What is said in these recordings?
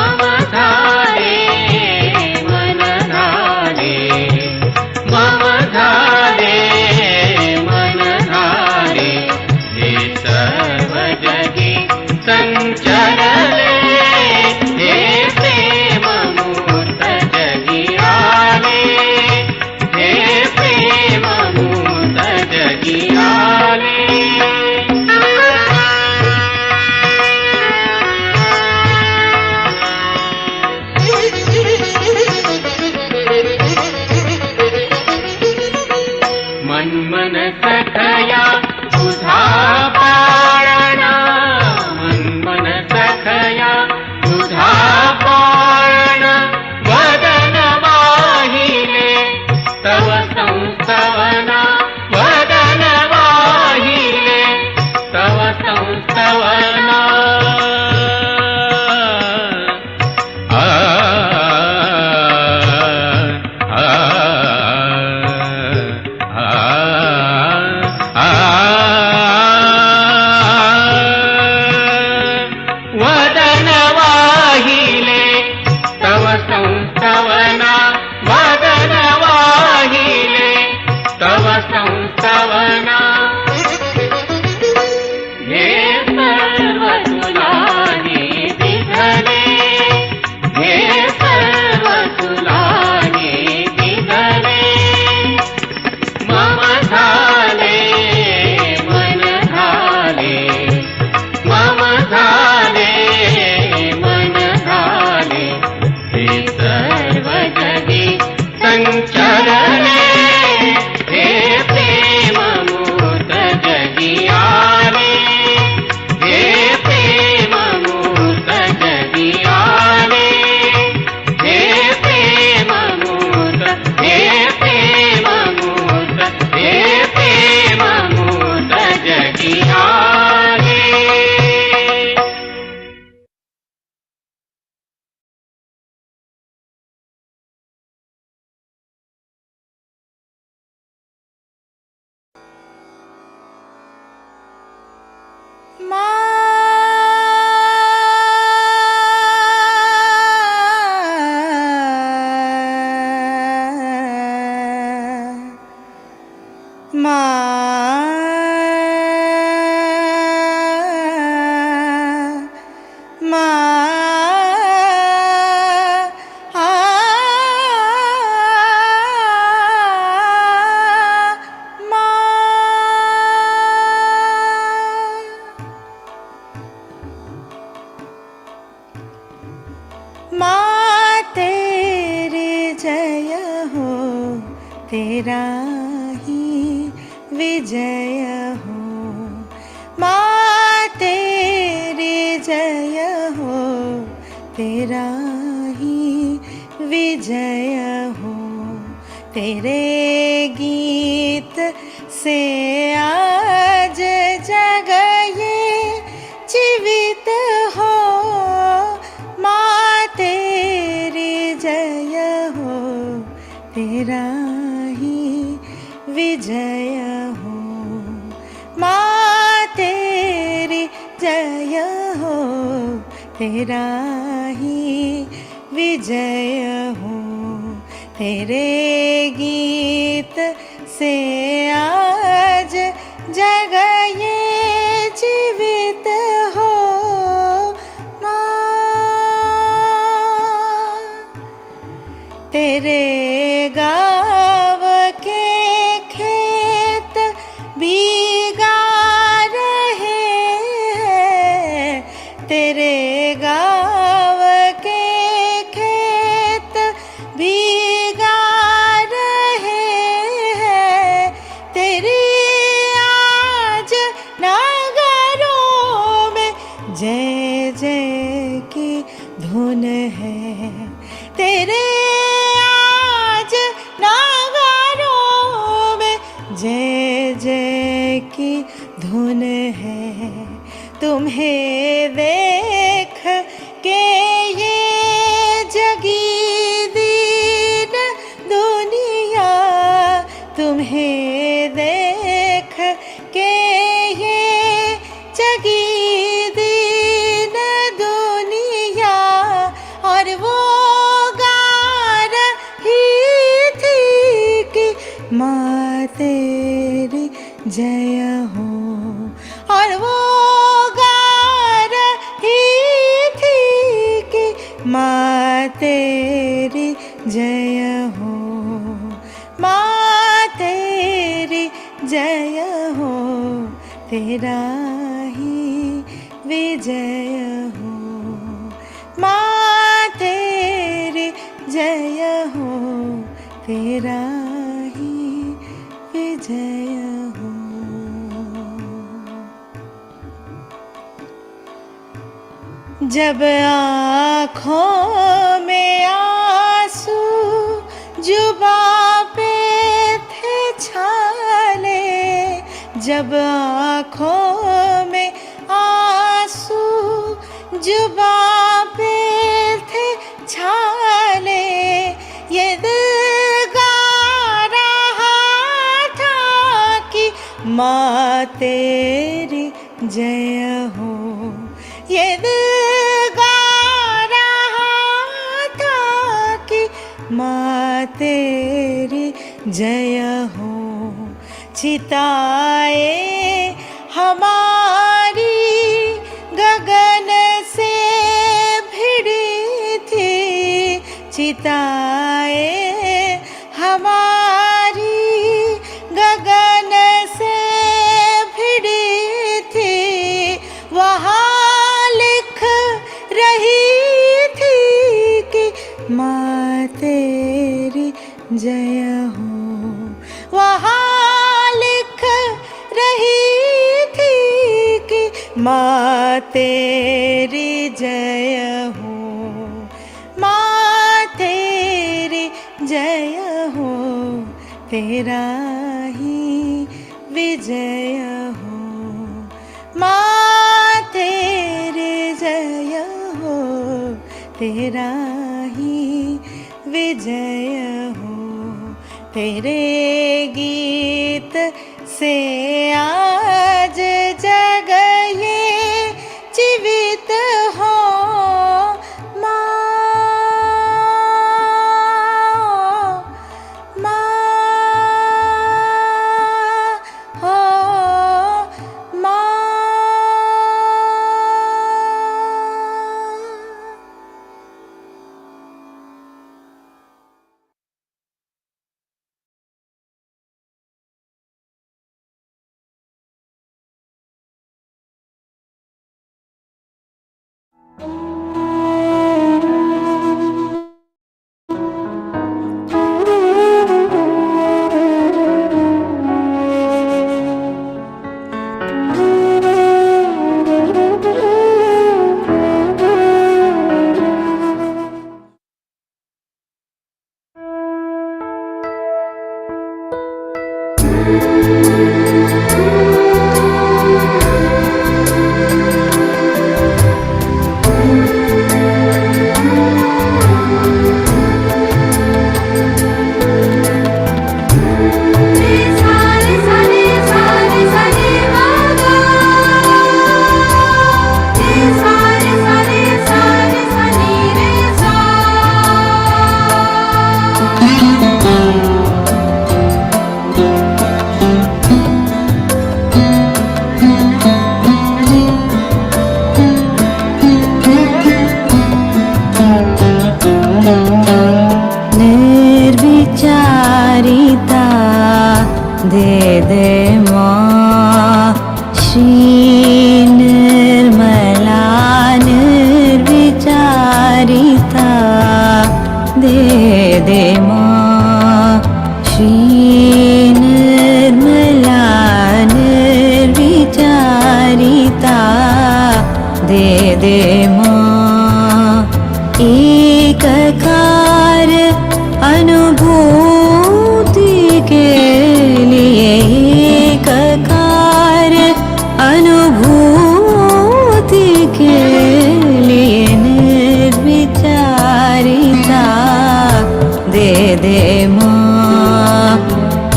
मम झाले मन झाले, मम झाले मन झाले, हे सर्व जगी संचरले, हे प्रेम मूर्त जगी आले, हे प्रेम मूर्त जगी आले। मन मन सखया तुझा पाळणा, मन मन सखया तुझा पाळणा, वदन वाहिले तव संस्तवना, वदन वाहिले तव संस्तवना। वदन वाहिले तव संस्तवना, वदन वाहिले तव संस्तवना। हे सर्व तुला दिधले, हे सर्व तुला दिधले, मम झाले मन झाले, मम झाले मन झाले, हे सर्व जगी संचरले, हे प्रेम मूर्त जगी आले, हे प्रेम मूर्त जगी आले, हे प्रेम मूर्त, हे प्रेम मूर्त, हे प्रेम मूर्त जगी आले। माँ तेरी जय हो, तेरा ही विजय हो, माँ तेरी जय हो, तेरा ही विजय हो। तेरे गीत से आज जग ये जीवित हो, माँ तेरी जय हो, तेरा ही विजय हो, माँ तेरी जय हो, तेरा ही विजय हो। तेरे गीत से आज जग ये जीवित हो, तेरे गाँव के खेत भीगा रहे हैं, तेरे गाँव के खेत भीगा रहे हैं, तेरी आज नगरों में जय जय की धुन है, तेरे आज नगरों में जय जय की धुन है। तुम्हें देख के ये जगी दीन दुनिया, तुम्हें देख के ये जगी दीन दुनिया तेरी जय हो। और वो गा रही थी कि माँ तेरी जय हो, माँ तेरी जय हो, तेरा ही विजय हो। माँ तेरी जय हो, तेरा ही विजय हो। जब आँखों में आंसू, जुबां पे थे छाले, जब आँखों में आंसू, जुबां पे थे छाले, ये दिल गा रहा था कि माँ तेरी जय हो। ये दिल गा रहा था कि माँ तेरी जय हो। चिताए हमारी गगन से भिड़ी थी, चिताए हमारी गगन से भिड़ी थी, वहाँ लिख रही थी कि माँ तेरी जय हो। वहाँ लिख रही थी कि माँ तेरी जय हो, माँ तेरी जय हो, तेरा ही विजय हो। माँ तेरी जय हो, तेरा ही विजय हो। तेरे गीत से आज जग ये जीवित हो, माँ, माँ हो, माँ। निर्विचारिता दे दे माँ, श्री निर्मला निर्विचारिता दे दे माँ, श्री निर्मला निर्विचारिता दे दे माँ। एककार अनुभूति के लिए, एककार अनुभूति के लिए निर्विचारिता दे दे माँ।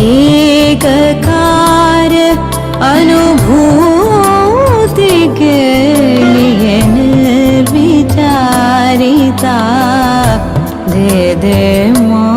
एककार अनुभूति के लिए निर्विचारिता दे दे माँ।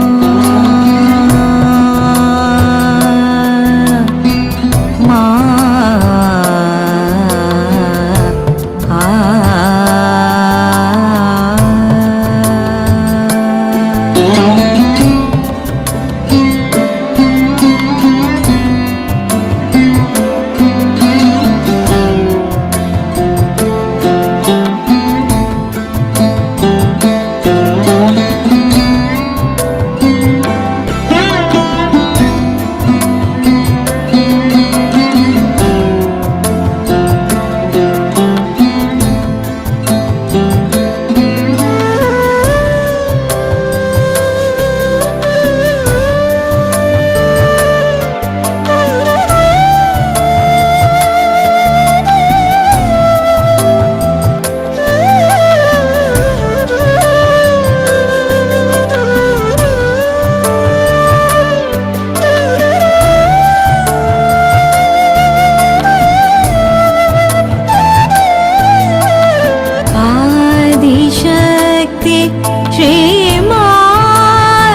श्री माताजी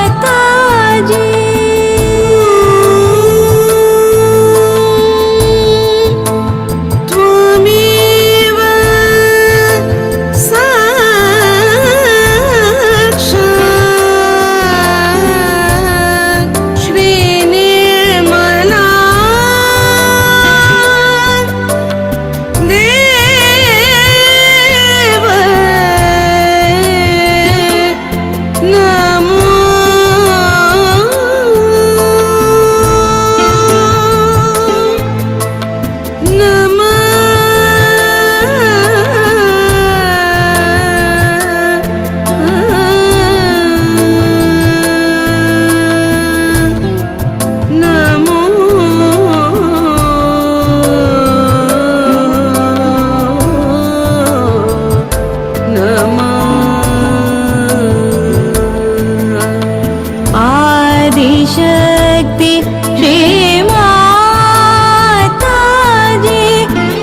त्वमेव साक्षात् श्रीनिर्मला देव नमो आदिशक्ति श्री माताजी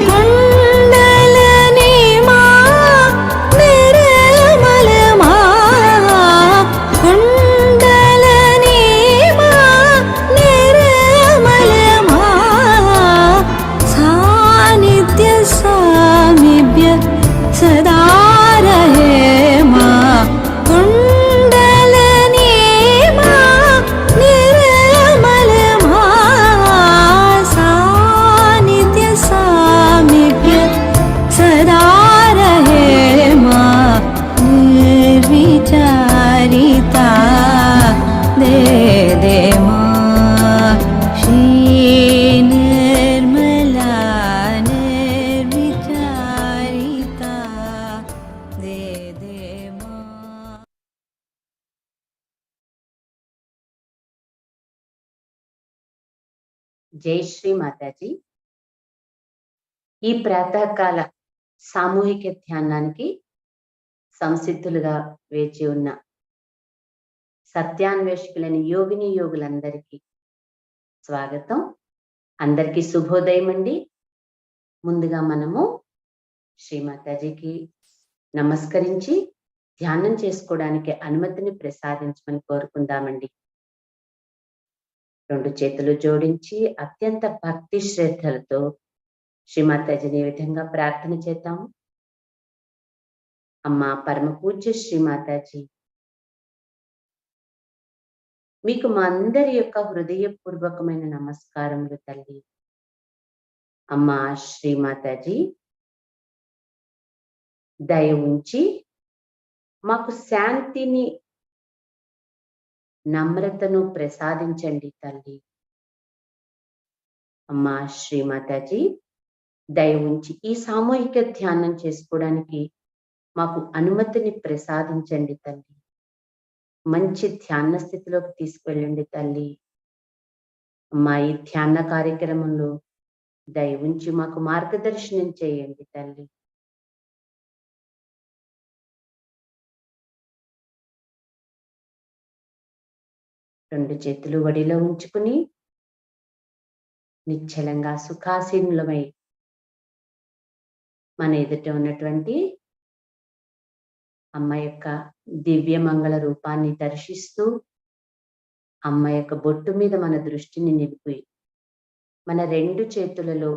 कुण्डलिनी मां निर्मल मां कुण्डलिनी मां निर्मल मां सानिध्य सामीप्य सदा रहे मां कुण्डलिनी मां निर्मल मां सानिध्य सामीप्य सदा रहे मां निर्विचारिता दे दे मां श्री निर्मला निर्विचारिता दे दे मां జై శ్రీ మాతాజీ. ఈ ప్రాతకాల సామూహిక ధ్యానానికి సంసిద్ధులుగా వేచి ఉన్న సత్యాన్వేషకులైన యోగిని యోగులందరికీ స్వాగతం. అందరికీ శుభోదయం అండి. ముందుగా మనము శ్రీ మాతాజీకి నమస్కరించి ధ్యానం చేసుకోవడానికి అనుమతిని ప్రసాదించమని కోరుకుందామండి. రెండు చేతులు జోడించి అత్యంత భక్తి శ్రద్ధలతో శ్రీ మాతాజీని ఈ విధంగా ప్రార్థన చేద్దాము. అమ్మా పరమ పూజ్య శ్రీ మాతాజీ, మీకు మా అందరి యొక్క హృదయపూర్వకమైన నమస్కారములు తల్లి. అమ్మా శ్రీ మాతాజీ, దయ ఉంచి మాకు శాంతిని నమ్రతను ప్రసాదించండి తల్లి. అమ్మా శ్రీ మాతాజీ, దయ ఉంచి ఈ సామూహిక ధ్యానం చేసుకోవడానికి మాకు అనుమతిని ప్రసాదించండి తల్లి. మంచి ధ్యాన స్థితిలోకి తీసుకెళ్ళండి తల్లి. అమ్మా ఈ ధ్యాన కార్యక్రమంలో దయ ఉంచి మాకు మార్గదర్శనం చేయండి తల్లి. రెండు చేతులు వడిలో ఉంచుకుని నిశ్చలంగా సుఖాసీనులమై మన ఎదుట ఉన్నటువంటి అమ్మ యొక్క దివ్య మంగళ రూపాన్ని దర్శిస్తూ అమ్మ యొక్క బొట్టు మీద మన దృష్టిని నిలిపి మన రెండు చేతులలో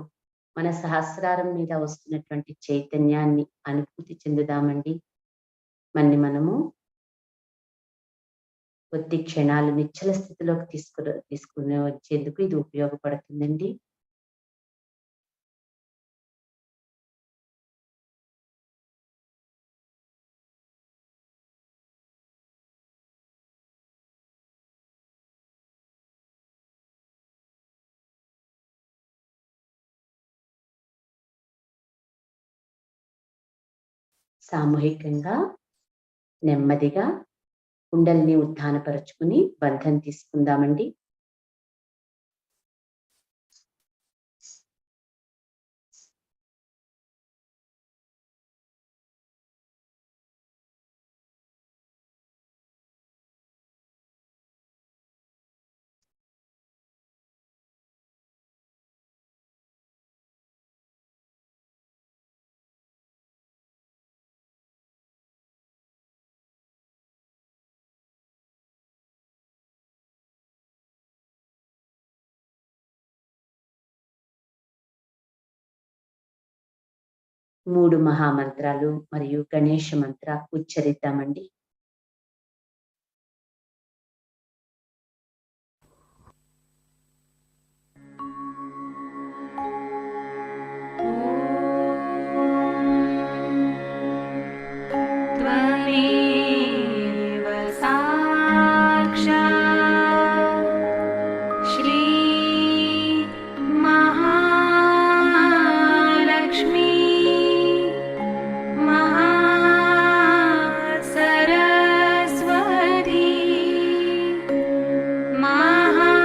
మన సహస్రారం మీద వస్తున్నటువంటి చైతన్యాన్ని అనుభూతి చెందుదామండి. మనము కొద్ది క్షణాలు నిశ్చల స్థితిలోకి తీసుకుని వచ్చేందుకు ఇది ఉపయోగపడుతుందండి. సామూహికంగా నెమ్మదిగా కుండల్ని ఉత్థానపరుచుకుని బంధం తీసుకుందామండి. 3 మహామంత్రాలు మరియు గణేష మంత్ర ఉచ్చరిద్దామండి. त्वमेव साक्षात् श्री महालक्ष्मी महासरस्वती महाकाली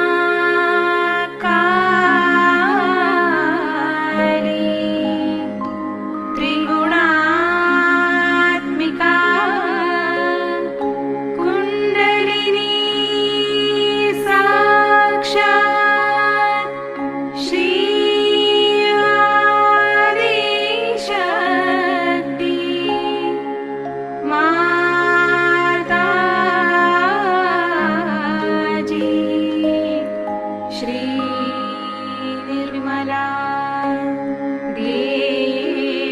त्रिगुणात्मिका कुण्डलिनी साक्षात् श्री आदिशक्ति माताजी श्री निर्मला देवी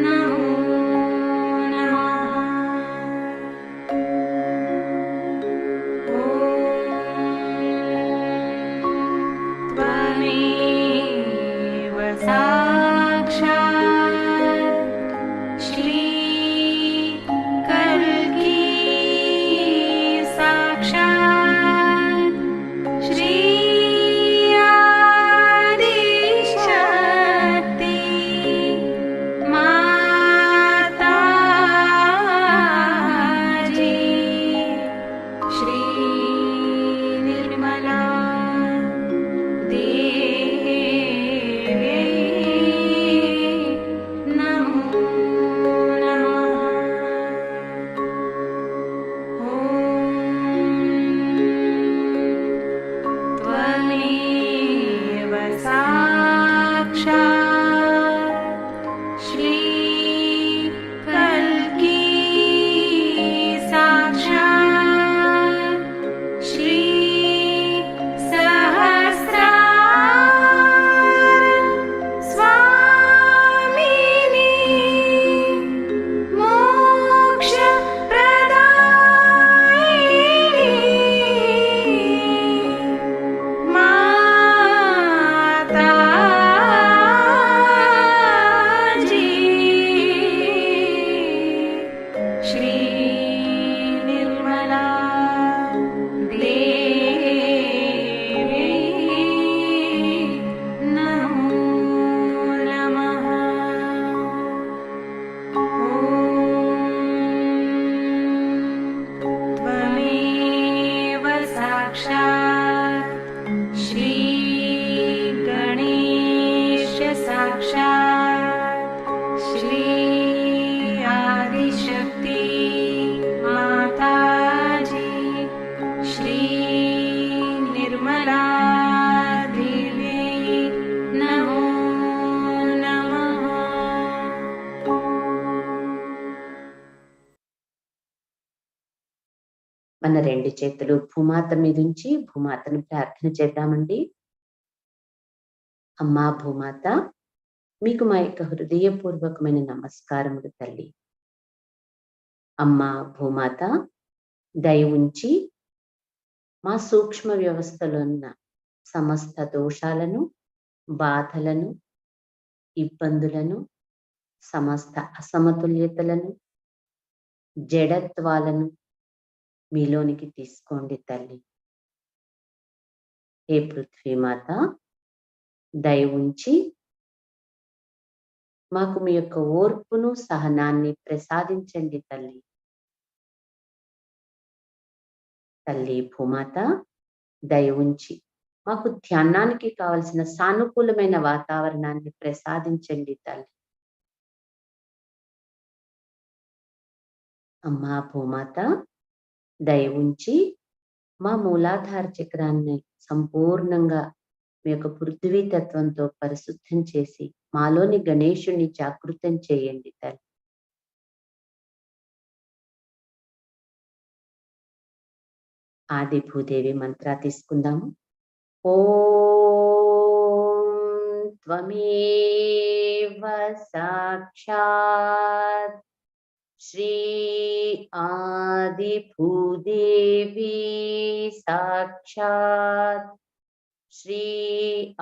नमो नमः। त्वमेव साक्षात् श्री कल्की साक्षात् श्री आदिशक्ति माताजी श्री निर्मला देवी नमो नमः। त्वमेव साक्षात् श्री कल्की साक्षात् श्री सहस्रार स्वामिनी मोक्षप्रदायिनी माताजी श्री निर्मला देवी नमो नमः। त्वमेव साक्षात् श्री गणेश साक्षात् श्री आदिशक्ति माताजी श्री निर्मला देवी नमो नमः। మన 2 చేతులు భూమాత మీదుంచి భూమాతను ప్రార్థన చేద్దామండి. అమ్మా భూమాత, మీకు మా యొక్క హృదయపూర్వకమైన నమస్కారములు తల్లి. అమ్మా భూమాత, దయ ఉంచి మా సూక్ష్మ వ్యవస్థలో ఉన్న సమస్త దోషాలను, బాధలను, ఇబ్బందులను, సమస్త అసమతుల్యతలను, జడత్వాలను మీలోనికి తీసుకోండి తల్లి. హే పృథ్వీమాత, దయ ఉంచి మాకు మీ యొక్క ఓర్పును, సహనాన్ని ప్రసాదించండి తల్లి. తల్లి భూమాత, దయ ఉంచి మాకు ధ్యానానికి కావలసిన సానుకూలమైన వాతావరణాన్ని ప్రసాదించండి తల్లి. అమ్మా భూమాత, దయ ఉంచి మా మూలాధార చక్రాన్ని సంపూర్ణంగా మీ యొక్క పృథ్వీ తత్వంతో పరిశుద్ధం చేసి మాలోని గణేశుణ్ణి జాగృతం చేయండి తల్లి. ఆది భూదేవి మంత్ర తీసుకుందాము. ఓం त्वमेव साक्षात् श्री आदिभूदेवी साक्षात् श्री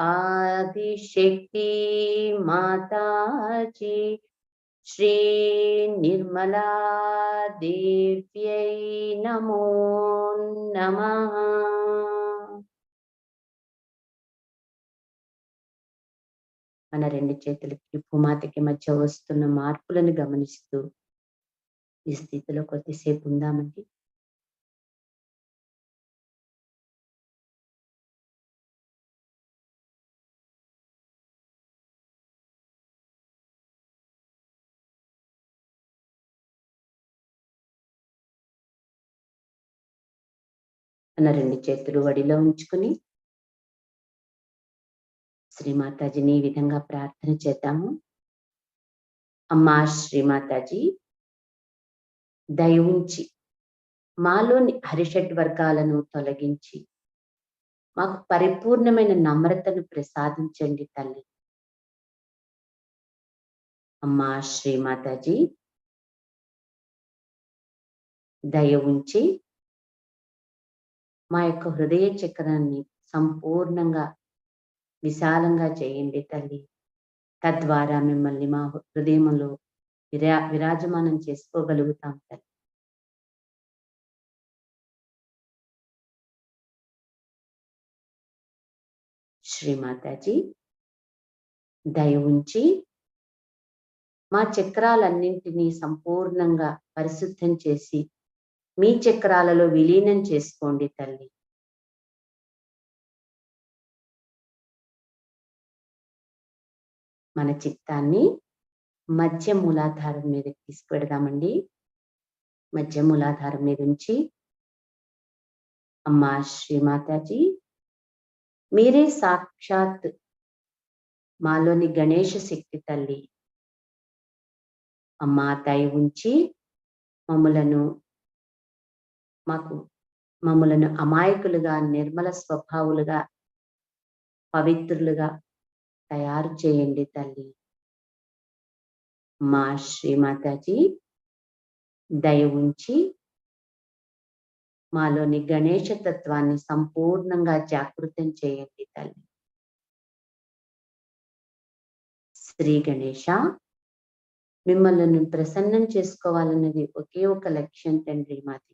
आदिशक्ति माताजी श्री निर्मला देव्यै नमो नमः। మన రెండు చేతులకి భూమాతకి మధ్య వస్తున్న మార్పులను గమనిస్తూ ఈ స్థితిలో కొద్దిసేపు ఉందామండి. మన రెండు చేతులు వడిలో ఉంచుకుని శ్రీమాతాజీని ఈ విధంగా ప్రార్థన చేద్దాము. అమ్మా శ్రీమాతాజీ, దయ ఉంచి మాలోని హరిషడ్ వర్గాలను తొలగించి మాకు పరిపూర్ణమైన నమ్రతను ప్రసాదించండి తల్లి. అమ్మా శ్రీమాతాజీ, దయ ఉంచి మా యొక్క హృదయ చక్రాన్ని సంపూర్ణంగా విశాలంగా చేయండి తల్లి. తద్వారా మిమ్మల్ని మా హృదయంలో విరాజమానం చేసుకోగలుగుతాం తల్లి. శ్రీమాతాజీ, దయ ఉంచి మా చక్రాలన్నింటినీ సంపూర్ణంగా పరిశుద్ధం చేసి మీ చక్రాలలో విలీనం చేసుకోండి తల్లి. మన చిత్తాన్ని మధ్య మూలాధారం మీదకి తీసుకువెడదామండి. మధ్య మూలాధారం మీద ఉంచి, అమ్మా శ్రీమాతాజీ, మీరే సాక్షాత్ మాలోని గణేష శక్తి తల్లి. అమ్మా దయ ఉంచి మమ్ములను అమాయకులుగా, నిర్మల స్వభావులుగా, పవిత్రులుగా తయారు చేయండి తల్లి. మా శ్రీమాతాజీ, దయ ఉంచి మాలోని గణేష తత్వాన్ని సంపూర్ణంగా జాగృతం చేయండి తల్లి. శ్రీ గణేష, మిమ్మల్ని ప్రసన్నం చేసుకోవాలన్నది ఒకే ఒక లక్ష్యం తండ్రి మాది.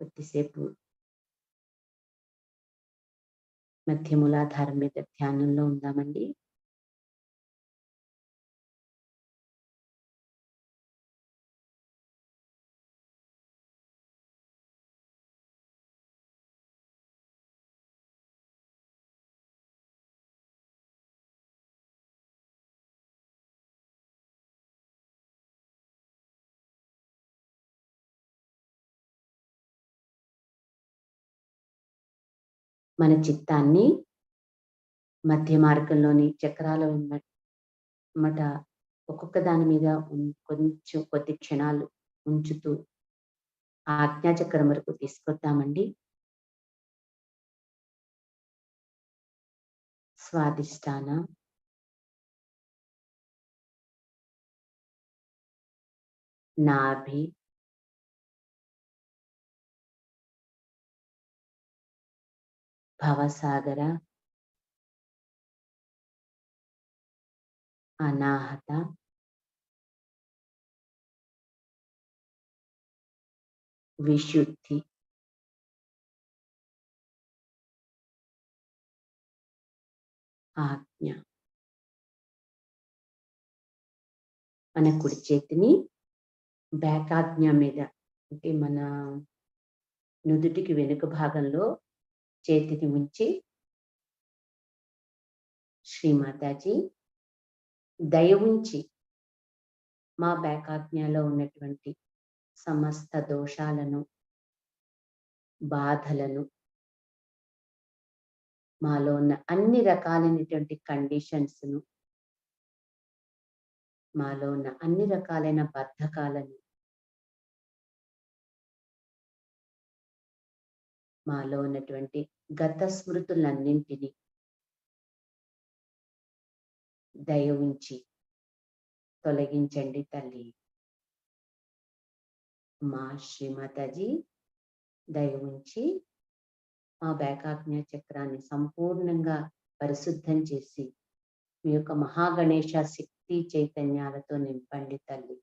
కొద్దిసేపు మధ్య మూలాధారం మీద ధ్యానంలో ఉందామండి. మన చిత్తాన్ని మధ్య మార్గంలోని చక్రాల మట ఒక్కొక్క దాని మీద కొద్ది క్షణాలు ఉంచుతూ ఆజ్ఞాచక్రం వరకు తీసుకొద్దామండి. స్వాదిష్టాన, నాభి, భవసాగర, అనాహత, విశుద్ధి, ఆజ్ఞ. మన కుడి చేతిని బ్యాక్ ఆజ్ఞ మీద, అంటే మన నుదుటికి వెనుక భాగంలో చేతిని ఉంచి, శ్రీమాతాజీ, దయ ఉంచి మా బ్యాక్ ఆజ్ఞలో ఉన్నటువంటి సమస్త దోషాలను, బాధలను, మాలో ఉన్న అన్ని రకాలైనటువంటి కండిషన్స్ను, మాలో ఉన్న అన్ని రకాలైన బద్ధకాలను మాలో ఉన్నటువంటి గత స్మృతులన్నింటినీ దయ ఉంచి తొలగించండి తల్లి. మా శ్రీమాతాజీ దయ ఉంచి మా బ్యాకాగ్నేయ చక్రాన్ని సంపూర్ణంగా పరిశుద్ధం చేసి మీ యొక్క మహాగణేశ శక్తి చైతన్యాలతో నింపండి తల్లి.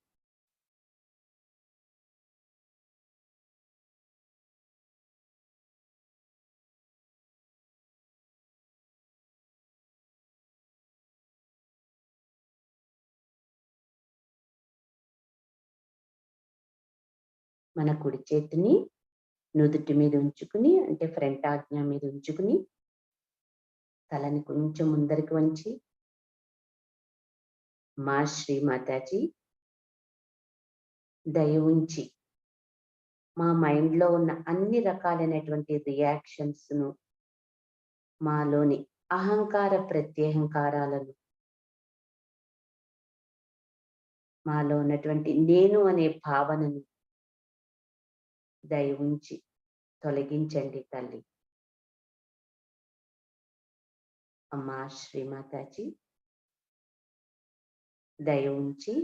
మన కుడి చేతిని నుదుటి మీద ఉంచుకుని, అంటే ఫ్రంట్ ఆజ్ఞ మీద ఉంచుకుని, తలని కొంచెం ముందరికి వంచి మా శ్రీమాతాజీ దయ ఉంచి మా మైండ్లో ఉన్న అన్ని రకాలైనటువంటి రియాక్షన్స్ను, మాలోని అహంకార ప్రత్యహంకారాలను, మాలో ఉన్నటువంటి నేను అనే భావనను దయ ఉంచి తొలగించండి తల్లి. అమ్మా శ్రీమాతాజీ దయ ఉంచి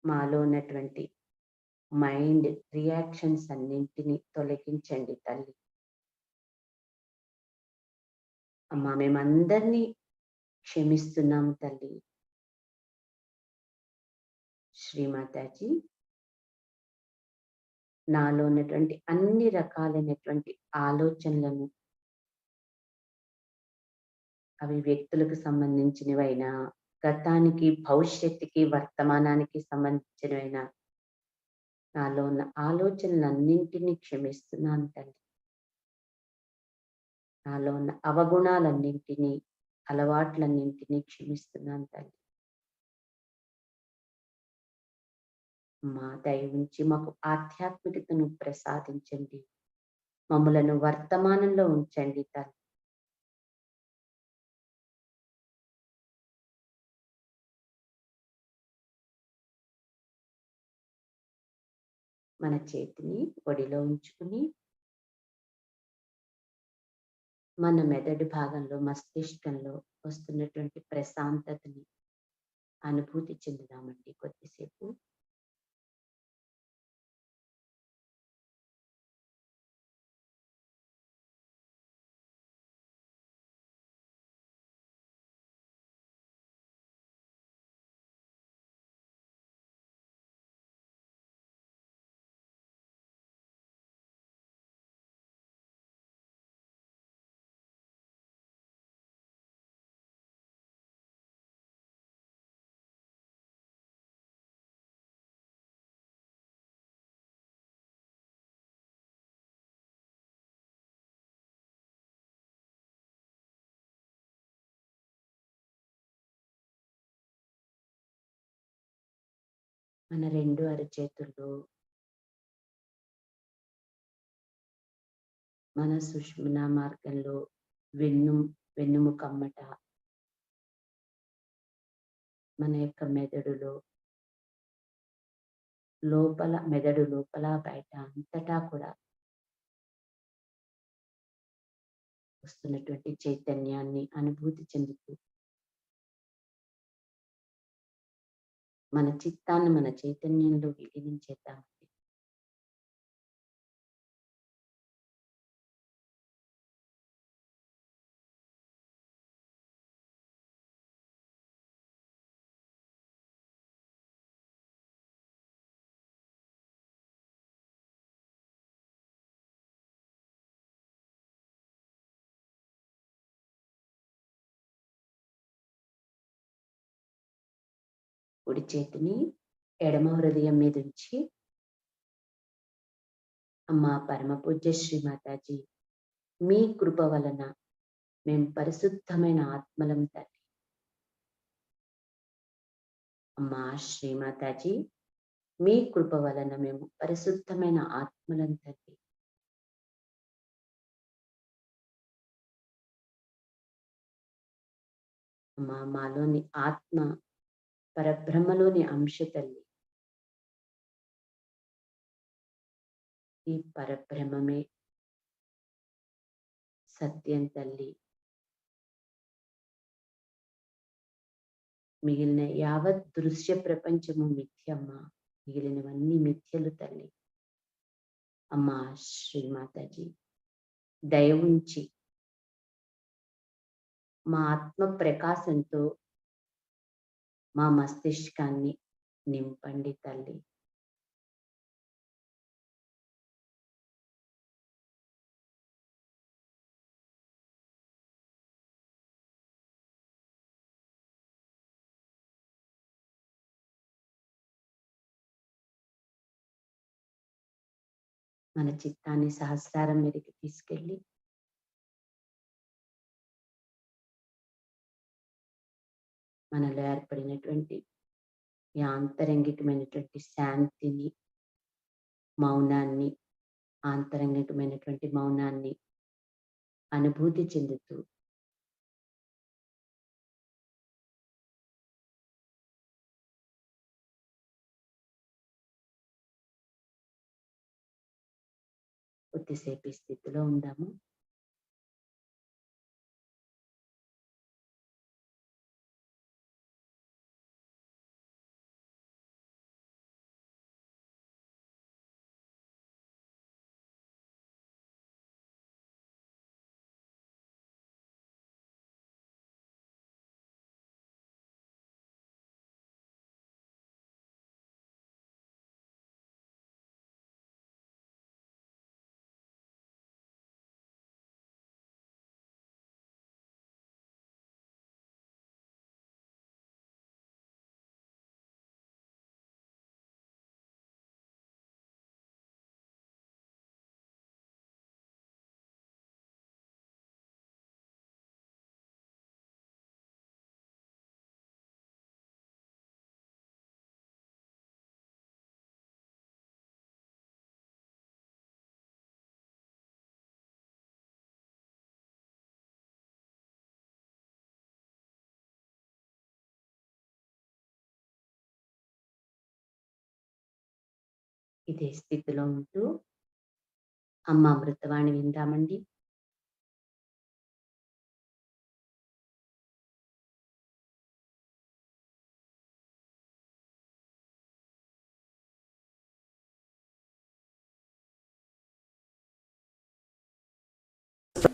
మాలో ఉన్నటువంటి మైండ్ రియాక్షన్స్ అన్నింటినీ తొలగించండి తల్లి. అమ్మా మేమందరినీ క్షమిస్తున్నాం తల్లి. శ్రీమాతాజీ నాలో ఉన్నటువంటి అన్ని రకాలైనటువంటి ఆలోచనలను, అవి వ్యక్తులకు సంబంధించినవైనా, గతానికి భవిష్యత్తుకి వర్తమానానికి సంబంధించినవైనా, నాలో ఉన్న ఆలోచనలన్నింటినీ క్షమిస్తున్నాను తల్లి. నాలో ఉన్న అవగుణాలన్నింటినీ, అలవాట్లన్నింటినీ క్షమిస్తున్నాను తల్లి. మా దయ ఉంచి మాకు ఆధ్యాత్మికతను ప్రసాదించండి. మమ్ములను వర్తమానంలో ఉంచండి తల్లి. మన చేతిని ఒడిలో ఉంచుకుని మన మెదడు భాగంలో, మస్తిష్కంలో వస్తున్నటువంటి ప్రశాంతతని అనుభూతి చెందుదామండి కొద్దిసేపు. మన రెండు అరచేతుల్లో మన సుషుమ్నా మార్గంలో వెన్నుముకమ్మట, మన యొక్క మెదడులో మెదడు లోపల బయట అంతటా కూడా వస్తున్నటువంటి చైతన్యాన్ని అనుభూతి చెందుతూ మన చిత్తాన్ని మన చైతన్యంలో విలీనం చేద్దామండి. కుడి చేతిని ఎడమ హృదయం మీద ఉంచి, అమ్మా పరమ పూజ్య శ్రీమాతాజీ మీ కృప వలన మేము పరిశుద్ధమైన ఆత్మలం తల్లి. అమ్మా శ్రీమాతాజీ మీ కృప వలన మేము పరిశుద్ధమైన ఆత్మలం తల్లి. అమ్మా మాలోని ఆత్మ పరబ్రహ్మలోని అంశ తల్లి. ఈ పరబ్రహ్మమే సత్యం తల్లి. మిగిలిన యావత్ దృశ్య ప్రపంచము మిథ్యమ్మ. మిగిలినవన్నీ మిథ్యలు తల్లి. అమ్మా శ్రీమాతాజీ, దయ ఉంచి మా ఆత్మ ప్రకాశంతో మా మస్తిష్కాన్ని నింపండి తల్లి. మన చిత్తాన్ని సహస్రారం మీదకి తీసుకెళ్ళి మనలో ఏర్పడినటువంటి ఈ ఆంతరంగికమైనటువంటి శాంతిని, మౌనాన్ని, ఆంతరంగికమైనటువంటి మౌనాన్ని అనుభూతి చెందుతూ కొద్దిసేపు ఈ స్థితిలో ఉందాము. ఇదే స్థితిలో ఉంటూ అమ్మ Amruthavani విందామండి.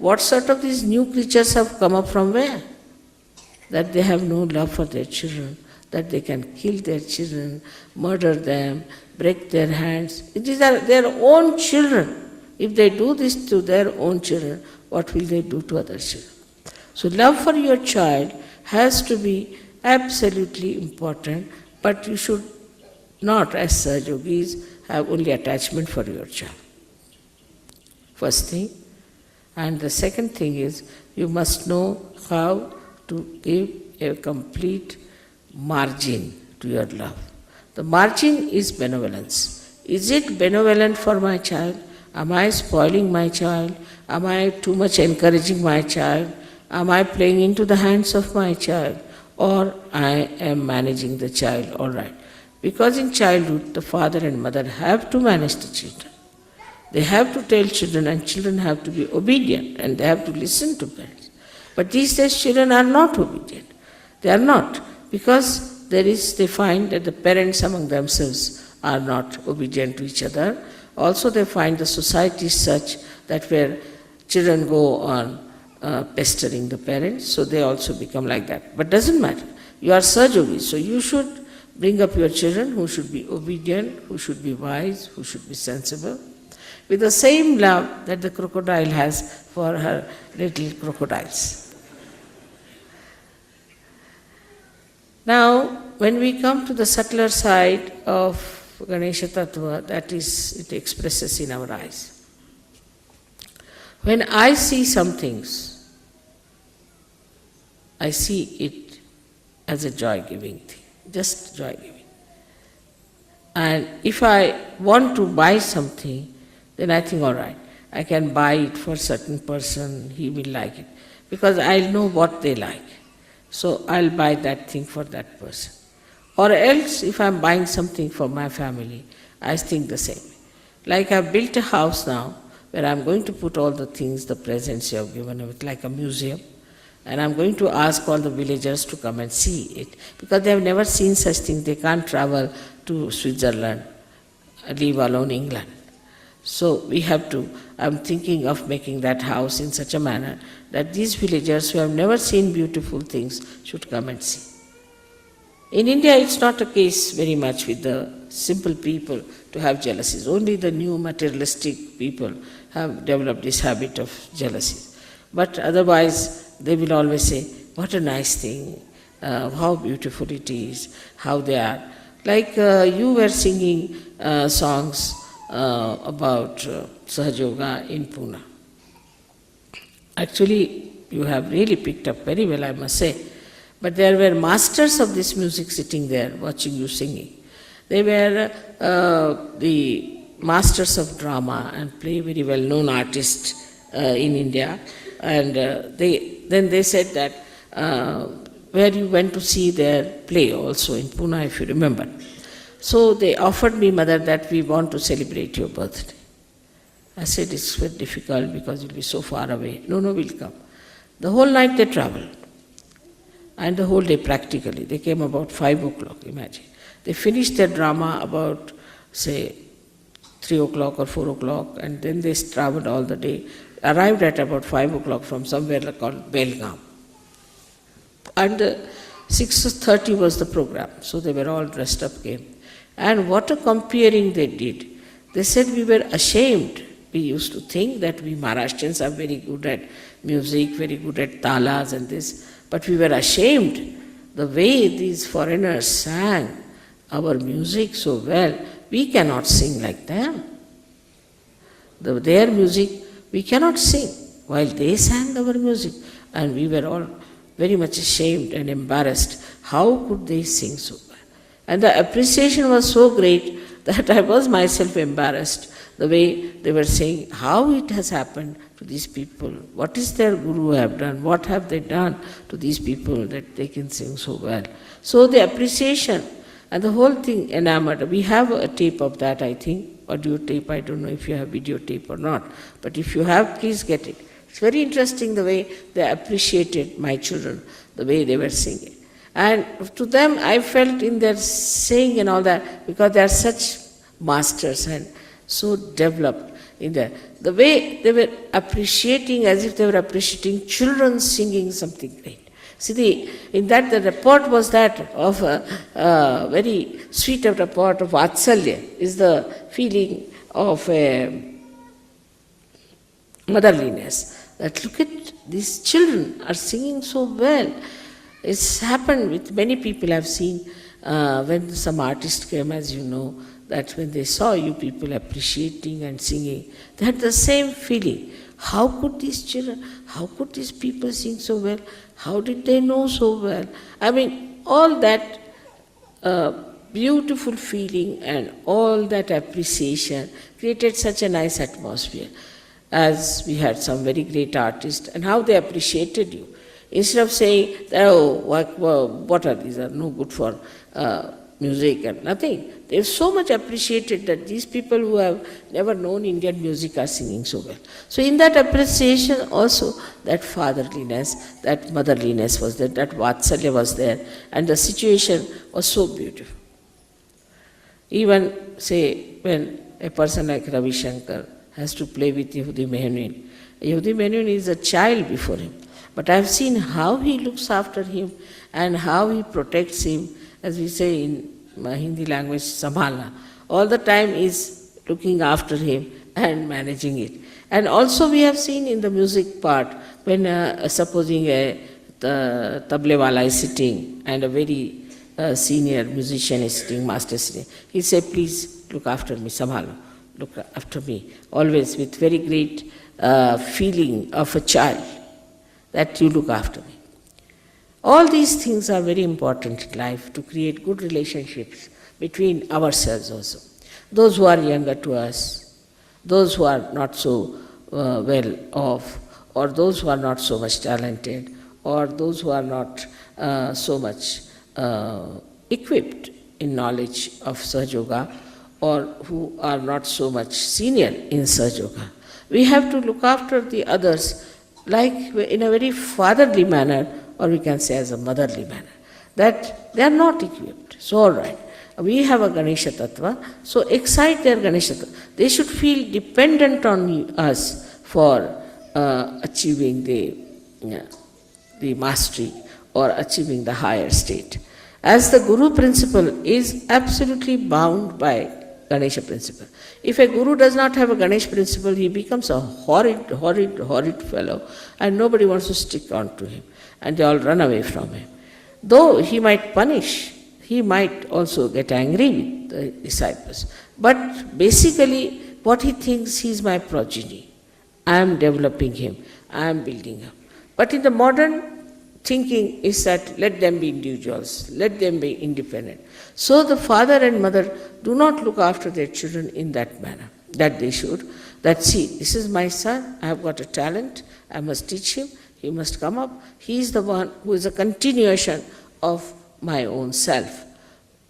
What sort of these new creatures have come up from where? That they have no love for their children, that they can kill their children, murder them, break their hands. These are their own children. If they do this to their own children, what will they do to other children? So love for your child has to be absolutely important, but you should not, as Sahaja yogis, have only attachment for your child. First thing. And the second thing is, you must know how to give a complete margin to your love. The margin is benevolence. Is it benevolent for my child? Am I spoiling my child? Am I too much encouraging my child? Am I playing into the hands of my child? Or I am managing the child all right? Because in childhood, the father and mother have to manage the children. They have to tell children, and children have to be obedient, and they have to listen to parents. But these days children are not obedient. They are not, because they find that the parents among themselves are not obedient to each other. Also they find the society such that where children go on pestering the parents, so they also become like that. But doesn't matter. You are Sahaja yogis, so you should bring up your children who should be obedient, who should be wise, who should be sensible, with the same love that the crocodile has for her little crocodiles. Now, when we come to the subtler side of Ganesha Tattva, that is, it expresses in our eyes. When I see some things, I see it as a joy-giving thing, just joy-giving. And if I want to buy something, then I think, all right, I can buy it for a certain person, he will like it, because I'll know what they like. So I'll buy that thing for that person. Or else, if I'm buying something for my family, I think the same. Like I've built a house now where I'm going to put all the things, the presents you have given with like a museum. And I'm going to ask all the villagers to come and see it, because they have never seen such things. They can't travel to Switzerland, leave alone England. So we have to, I'm thinking of making that house in such a manner that these villagers who have never seen beautiful things should come and see. In India, it's not a case very much with the simple people to have jealousies. Only the new materialistic people have developed this habit of jealousy. But otherwise, they will always say, what a nice thing, how beautiful it is, how they are. Like you were singing songs about Sahaja in Pune. Actually, you have really picked up very well, I must say. But there were masters of this music sitting there watching you singing. They were the masters of drama and play very well-known artists in India. And then they said that where you went to see their play also in Pune, if you remember. So they offered me, Mother, that we want to celebrate your birthday. I said, it's very difficult because you'll be so far away. No, we'll come. The whole night they traveled. And the whole day practically. They came about 5 o'clock, imagine. They finished their drama about, say, 3 o'clock or 4 o'clock, and then they traveled all the day. Arrived at about 5 o'clock from somewhere called Belgaum. And 6:30 was the program, so they were all dressed up, came. And what a comparing they did. They said we were ashamed. We used to think that we Maharashtrians are very good at music, very good at talas and this, but we were ashamed the way these foreigners sang our music so well. We cannot sing like them. Their music, we cannot sing, while they sang our music. And we were all very much ashamed and embarrassed. How could they sing so well? And the appreciation was so great that I was myself embarrassed, the way they were saying how it has happened to these people. What is their guru have done? What have they done to these people that they can sing so well? So the appreciation and the whole thing enamored. We have a tape of that, I think. Audio tape, I don't know if you have video tape or not. But if you have, please get it. It's very interesting the way they appreciated my children, the way they were singing. And to them, I felt in their saying and all that, because they are such masters and so developed in there. The way they were appreciating, as if they were appreciating children singing something great. See, in that the report was that of a very sweet report of Vatsalya, is the feeling of motherliness. That look at these children are singing so well. It's happened with many people I've seen when some artist came, as you know, that when they saw you people appreciating and singing, they had the same feeling. How could these children, how could these people sing so well? How did they know so well? I mean, all that beautiful feeling and all that appreciation created such a nice atmosphere. As we had some very great artists, and how they appreciated you. Instead of saying, oh, what are these, are no good for music and nothing. They so much appreciated that these people who have never known Indian music are singing so well. So in that appreciation also, that fatherliness, that motherliness was there, that Vatsalya was there, and the situation was so beautiful. Even, say, when a person like Ravi Shankar has to play with Yehudi Menuhin. Yehudi Menuhin is a child before him. But I've seen how he looks after him and how he protects him, as we say in Hindi language, Sambhalna. All the time is looking after him and managing it. And also we have seen in the music part, when supposing a tablewala is sitting and a very senior musician is sitting, master is sitting, he say, please look after me, Sambhalna. Look after me, always with very great feeling of a child, that you look after me. All these things are very important in life to create good relationships between ourselves also. Those who are younger to us, those who are not so well off, or those who are not so much talented, or those who are not so much equipped in knowledge of Sahaja Yoga, or who are not so much senior in Sahaja Yoga. We have to look after the others like in a very fatherly manner, or we can say as a motherly manner, that they are not equipped. So all right, we have a Ganesha Tattva, so excite their Ganesha Tattva. They should feel dependent on us for achieving the mastery or achieving the higher state. As the Guru principle is absolutely bound by Ganesha principle. If a Guru does not have a Ganesha principle, he becomes a horrid fellow, and nobody wants to stick on to him, and they all run away from him. Though he might punish, he might also get angry with the disciples. But basically, what he thinks, he is my progeny. I am developing him, I am building him. But in the modern thinking is that let them be individuals, let them be independent. So the father and mother do not look after their children in that manner, that they should. That see, this is my son, I have got a talent, I must teach him, he must come up. He is the one who is a continuation of my own self.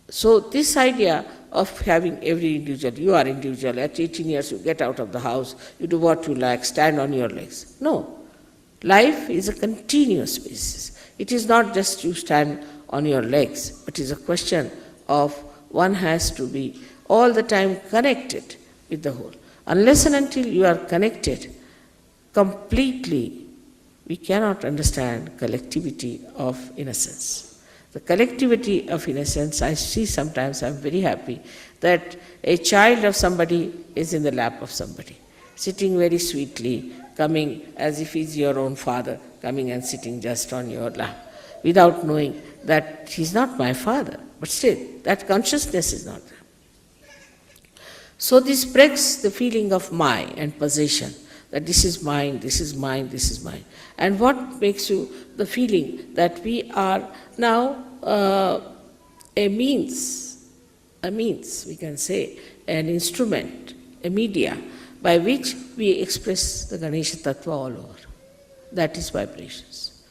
So this idea of having every individual, you are individual, at 18 years you get out of the house, you do what you like, stand on your legs. No. Life is a continuous basis. It is not just you stand on your legs, but it is a question of one has to be all the time connected with the whole. Unless and until you are connected completely, we cannot understand collectivity of innocence. The collectivity of innocence, I see sometimes, I am very happy that a child of somebody is in the lap of somebody, sitting very sweetly, coming as if he's your own father, coming and sitting just on your lap, without knowing that he's not my father. But still, that consciousness is not there. So this breaks the feeling of my and possession, that this is mine, this is mine, this is mine. And what makes you the feeling that we are now a means, we can say, an instrument, a media, by which we express the Ganesha Tattva all over. That is vibrations.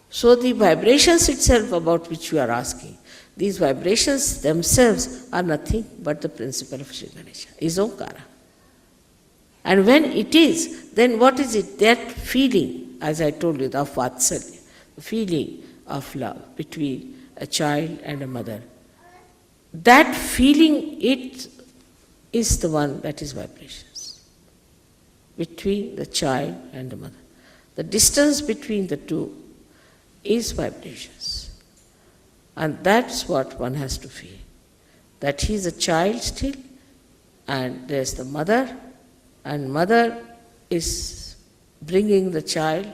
So the vibrations itself about which you are asking, these vibrations themselves are nothing but the principle of Sri Ganesha, is Omkara. And when it is, then what is it? That feeling, as I told you, of Vatsalya, the feeling of love between a child and a mother. That feeling, it is the one that is vibrations between the child and the mother. The distance between the two is vibrations. And that's what one has to feel. That he is a child still, and there's the mother, and mother is bringing the child,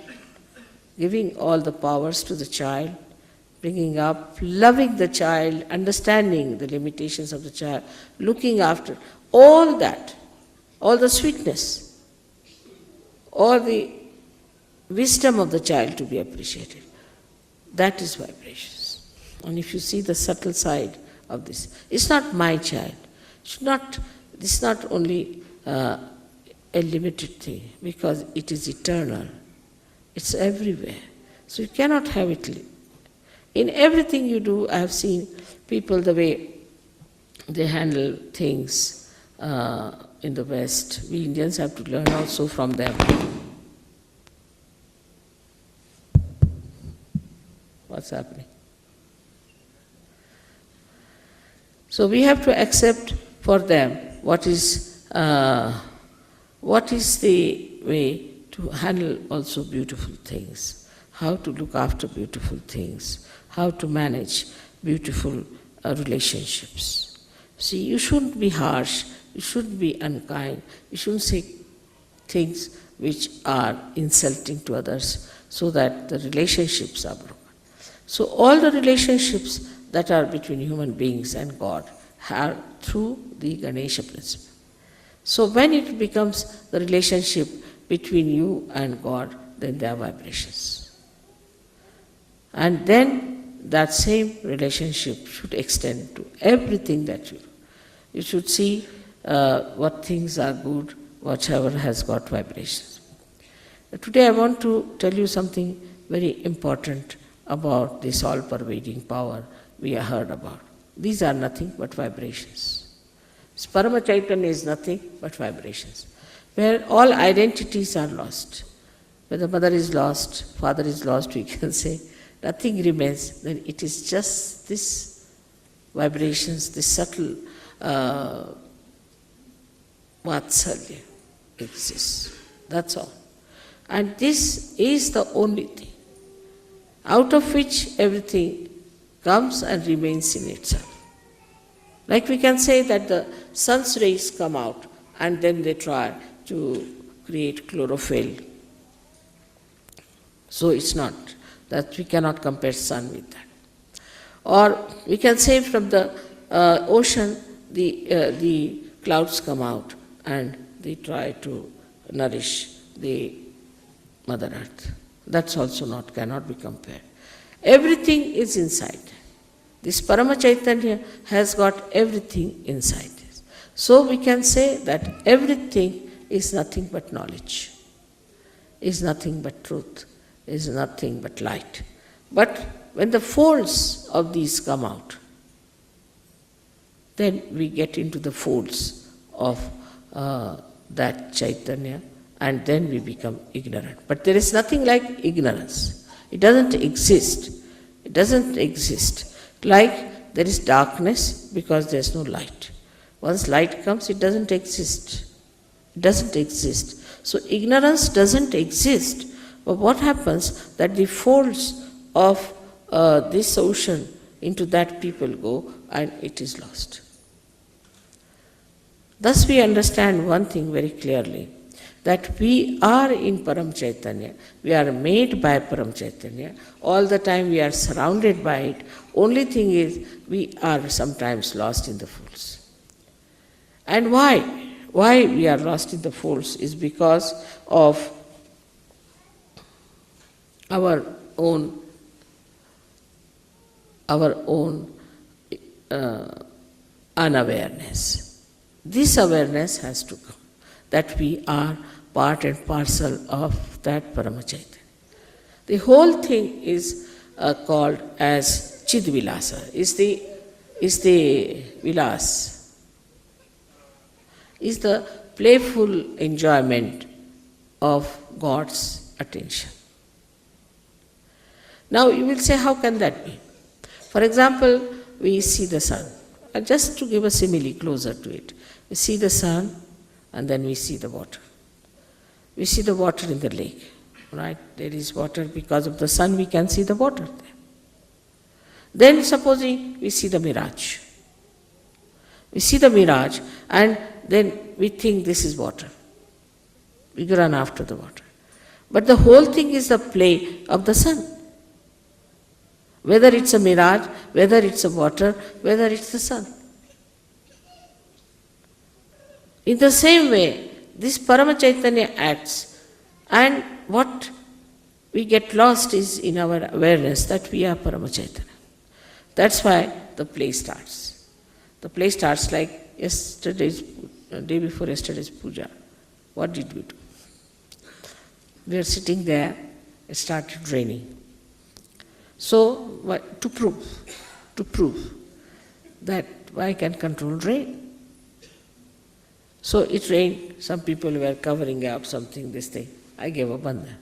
giving all the powers to the child, bringing up, loving the child, understanding the limitations of the child, looking after all that, all the sweetness, all the wisdom of the child to be appreciated. That is vibrations. And if you see the subtle side of this, it's not my child. This is not only a limited thing, because it is eternal. It's everywhere. So you cannot have it. In everything you do, I have seen people, the way they handle things in the West. We Indians have to learn also from them. What's happening? So we have to accept for them what is the way to handle also beautiful things, how to look after beautiful things, how to manage beautiful relationships. See, you shouldn't be harsh, you shouldn't be unkind, you shouldn't say things which are insulting to others so that the relationships are broken. So all the relationships that are between human beings and God are through the Ganesha principle. So when it becomes the relationship between you and God, then there are vibrations. And then that same relationship should extend to everything that you do. You should see what things are good, whatever has got vibrations. Today I want to tell you something very important about this all-pervading power we have heard about. These are nothing but vibrations. Parama Chaitanya is nothing but vibrations, where all identities are lost. When the mother is lost, father is lost, we can say, nothing remains, then it is just this vibrations, this subtle Vatsalya exists. That's all. And this is the only thing, out of which everything comes and remains in itself. Like we can say that the sun's rays come out and then they try to create chlorophyll. So it's not, that we cannot compare sun with that. Or we can say from the ocean, the clouds come out and they try to nourish the Mother Earth. That's also cannot be compared. Everything is inside. This Parama Chaitanya has got everything inside. So we can say that everything is nothing but knowledge, is nothing but truth, is nothing but light. But when the folds of these come out, then we get into the folds of that Chaitanya, and then we become ignorant. But there is nothing like ignorance. It doesn't exist. It doesn't exist. Like there is darkness because there is no light. Once light comes, it doesn't exist. It doesn't exist. So ignorance doesn't exist. But what happens that the folds of this ocean, into that people go and it is lost. Thus we understand one thing very clearly, that we are in Param Chaitanya, we are made by Param Chaitanya, all the time we are surrounded by it. Only thing is, we are sometimes lost in the folds. And why? Why we are lost in the folds is because of our own unawareness. This awareness has to come, that we are part and parcel of that Parama Chaitanya. The whole thing is called as Chidvilasa, is the Vilas, is the playful enjoyment of God's attention. Now you will say, how can that be? For example, we see the sun. And just to give a simile closer to it, we see the sun and then we see the water. We see the water in the lake, right? There is water because of the sun, we can see the water there. Then supposing we see the mirage. We see the mirage and then we think this is water. We run after the water. But the whole thing is the play of the sun. Whether it's a mirage, whether it's a water, whether it's the sun. In the same way, this Parama Chaitanya acts, and what we get lost is in our awareness that we are Parama Chaitanya. That's why the play starts. The play starts like day before yesterday's puja. What did we do? We are sitting there, it started raining. So, to prove that I can control rain. So it rained, some people were covering up something, this thing. I gave up on that.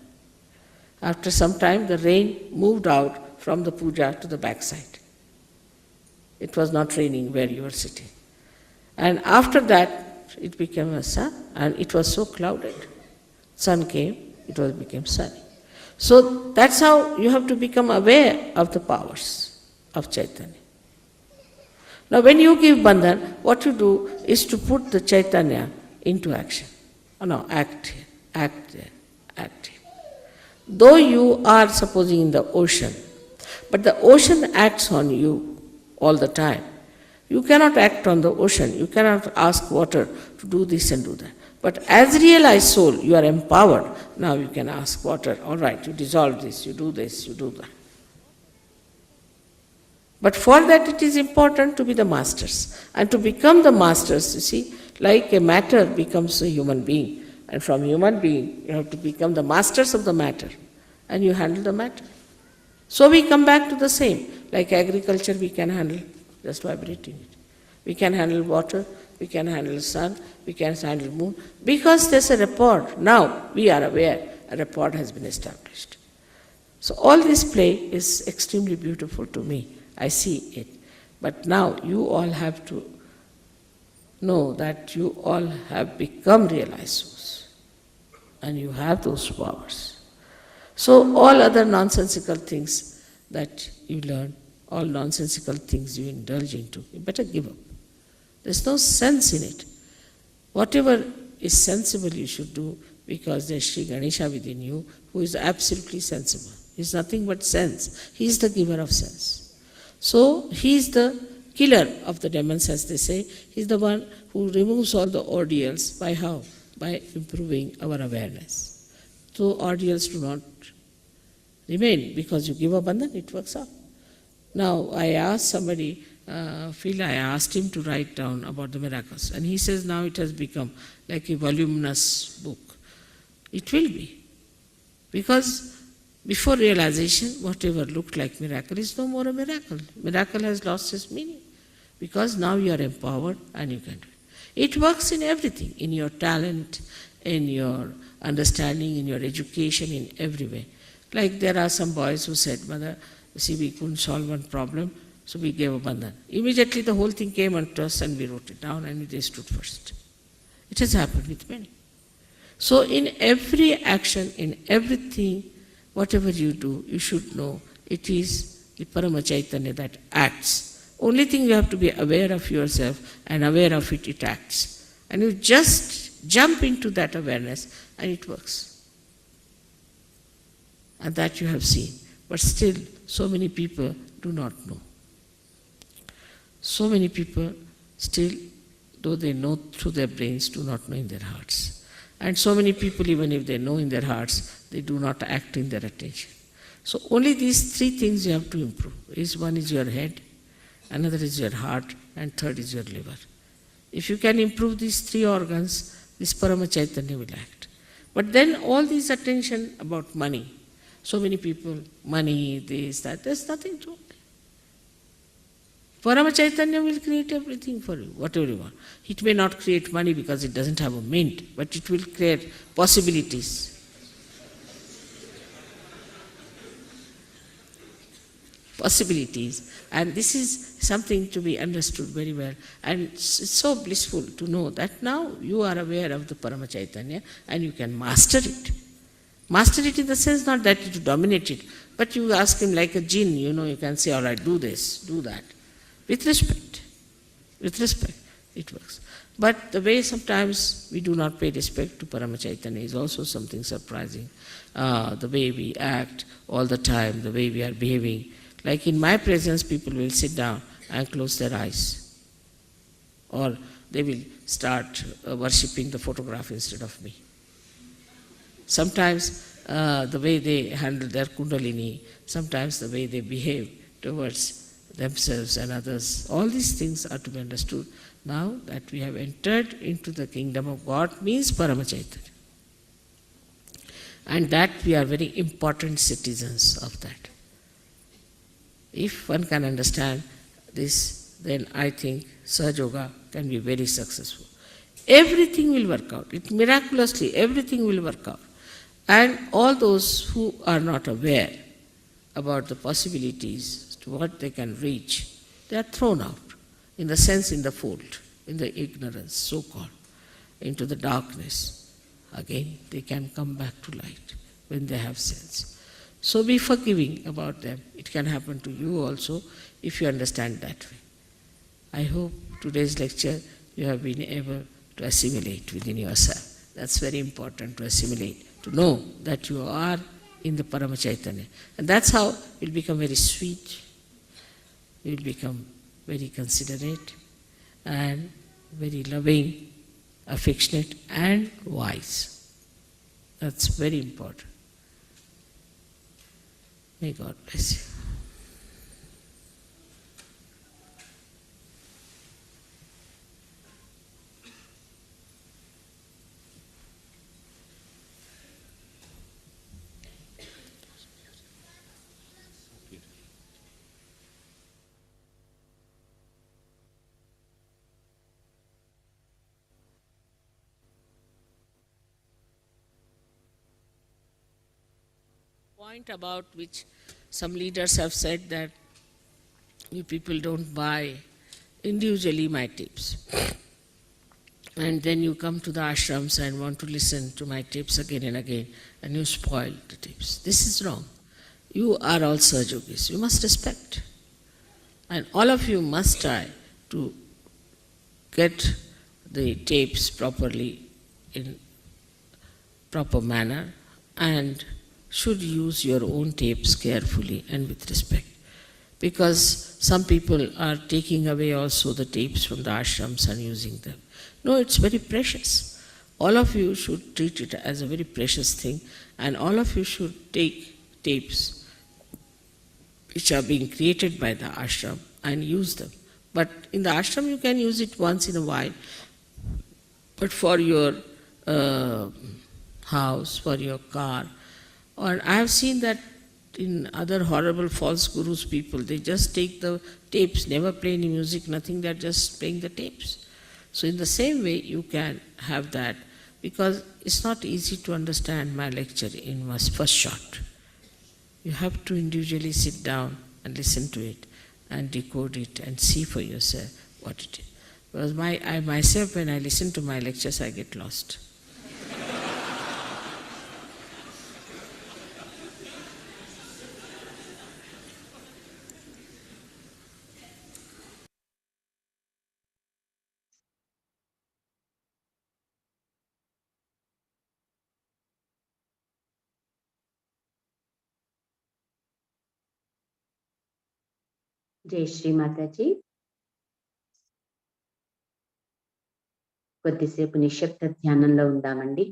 After some time, the rain moved out from the puja to the backside. It was not raining where you were sitting. And after that, it became a sun, and it was so clouded. Sun came, it became sunny. So that's how you have to become aware of the powers of Chaitanya. Now when you give bandhan, what you do is to put the Chaitanya into action. Act here, act there, act here. Though you are supposing in the ocean, but the ocean acts on you all the time. You cannot act on the ocean, you cannot ask water to do this and do that. But as realized soul, you are empowered. Now you can ask water, all right, you dissolve this, you do this, you do that. But for that it is important to be the masters. And to become the masters, you see, like a matter becomes a human being. And from human being, you have to become the masters of the matter. And you handle the matter. So we come back to the same. Like agriculture, we can handle just vibrating it. We can handle water we can handle sun, we can handle moon, because there's a rapport. Now we are aware a rapport has been established. So all this play is extremely beautiful to me. I see it. But now you all have to know that you all have become realized souls. And you have those powers. So all other nonsensical things that you learn, all nonsensical things you indulge into, you better give up. There's no sense in it. Whatever is sensible you should do, because there's Sri Ganesha within you who is absolutely sensible. He's nothing but sense. He is the giver of sense. So he is the killer of the demons, as they say. He's the one who removes all the ordeals. By how? By improving our awareness. So ordeals do not remain, because you give up and then it works out. Now I asked somebody, Phil, I asked him to write down about the miracles, and he says now it has become like a voluminous book. It will be, because before realization, whatever looked like miracle is no more a miracle. Miracle has lost its meaning, because now you are empowered and you can do it. It works in everything, in your talent, in your understanding, in your education, in every way. Like there are some boys who said, Mother, see, we couldn't solve one problem, so we gave a bandhan. Immediately the whole thing came onto us and we wrote it down and they stood first. It has happened with many. So in every action, in everything, whatever you do, you should know it is the Parama Chaitanya that acts. Only thing you have to be aware of yourself, and aware of it, it acts. And you just jump into that awareness and it works. And that you have seen. But still, so many people do not know. So many people still, though they know through their brains, do not know in their hearts. And so many people, even if they know in their hearts, they do not act in their attention. So only these three things you have to improve. One is your head, another is your heart, and third is your liver. If you can improve these three organs, this Parama Chaitanya will act. But then all this attention about money, so many people, money, this, that, there's nothing to it. Parama Chaitanya will create everything for you, whatever you want. It may not create money because it doesn't have a mint, but it will create possibilities. Possibilities. And this is something to be understood very well. And it's so blissful to know that now you are aware of the Parama Chaitanya and you can master it. Master it in the sense not that you dominate it, but you ask him like a jinn, you can say, all right, do this, do that. With respect, it works. But the way sometimes we do not pay respect to Parama Chaitanya is also something surprising. The way we act all the time, the way we are behaving. Like in my presence, people will sit down and close their eyes. Or they will start worshipping the photograph instead of me. Sometimes the way they handle their kundalini, sometimes the way they behave towards themselves and others, all these things are to be understood. Now that we have entered into the kingdom of God means Parama Chaitanya. And that we are very important citizens of that. If one can understand this, then I think Sahaja Yoga can be very successful. Everything will work out. Miraculously, everything will work out. And all those who are not aware about the possibilities, to what they can reach, they are thrown out, in the sense in the fold, in the ignorance, so-called, into the darkness. Again, they can come back to light when they have sense. So be forgiving about them. It can happen to you also if you understand that way. I hope today's lecture you have been able to assimilate within yourself. That's very important, to assimilate, to know that you are in the Parama Chaitanya. And that's how you'll become very sweet, you'll become very considerate and very loving, affectionate and wise. That's very important. May God bless you. point about which some leaders have said that you people don't buy individually my tapes. And then you come to the ashrams and want to listen to my tapes again and again, and you spoil the tapes. This is wrong. You are all Sahajogis. You must respect. And all of you must try to get the tapes properly in proper manner and should use your own tapes carefully and with respect. Because some people are taking away also the tapes from the ashrams and using them. No, it's very precious. All of you should treat it as a very precious thing, and all of you should take tapes which are being created by the ashram and use them. But in the ashram you can use it once in a while, but for your house, for your car, or I have seen that in other horrible false gurus people, they just take the tapes, never play any music, nothing, they're just playing the tapes. So in the same way you can have that, because it's not easy to understand my lecture in my first shot. You have to individually sit down and listen to it and decode it and see for yourself what it is. Because I myself, when I listen to my lectures, I get lost. జై శ్రీ మాతాజీ. కొద్దిసేపు నిశ్శబ్ద ధ్యానంలో ఉందామండి.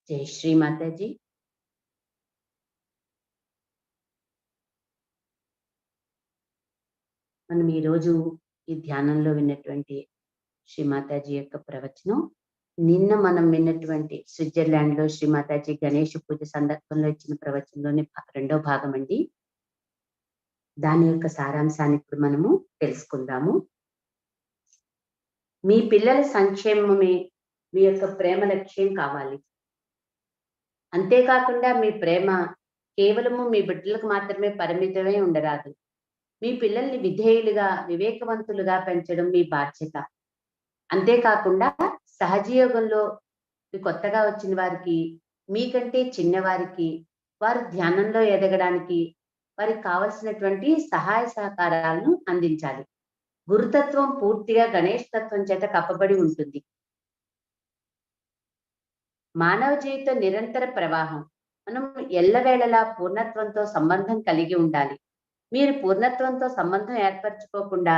జై శ్రీ మాతాజీ. మనం ఈరోజు ఈ ధ్యానంలో విన్నటువంటి శ్రీమాతాజీ యొక్క ప్రవచనం, నిన్న మనం విన్నటువంటి స్విట్జర్లాండ్ లో శ్రీమాతాజీ గణేష్ పూజ సందర్భంలో ఇచ్చిన ప్రవచనంలోని రెండో భాగం అండి. దాని యొక్క సారాంశాన్ని ఇప్పుడు మనము తెలుసుకుందాము. మీ పిల్లల సంక్షేమమే మీ యొక్క ప్రేమ లక్ష్యం కావాలి. అంతేకాకుండా మీ ప్రేమ కేవలము మీ బిడ్డలకు మాత్రమే పరిమితమై ఉండరాదు. మీ పిల్లల్ని విధేయులుగా, వివేకవంతులుగా పెంచడం మీ బాధ్యత. అంతేకాకుండా సహజయోగంలో కొత్తగా వచ్చిన వారికి, మీకంటే చిన్నవారికి, వారు ధ్యానంలో ఎదగడానికి వారికి కావలసినటువంటి సహాయ సహకారాలను అందించాలి. గురుతత్వం పూర్తిగా గణేష్ తత్వం చేత కప్పబడి ఉంటుంది. మానవ జీవితం నిరంతర ప్రవాహం. మనం ఎల్లవేళలా పూర్ణత్వంతో సంబంధం కలిగి ఉండాలి. మీరు పూర్ణత్వంతో సంబంధం ఏర్పరచుకోకుండా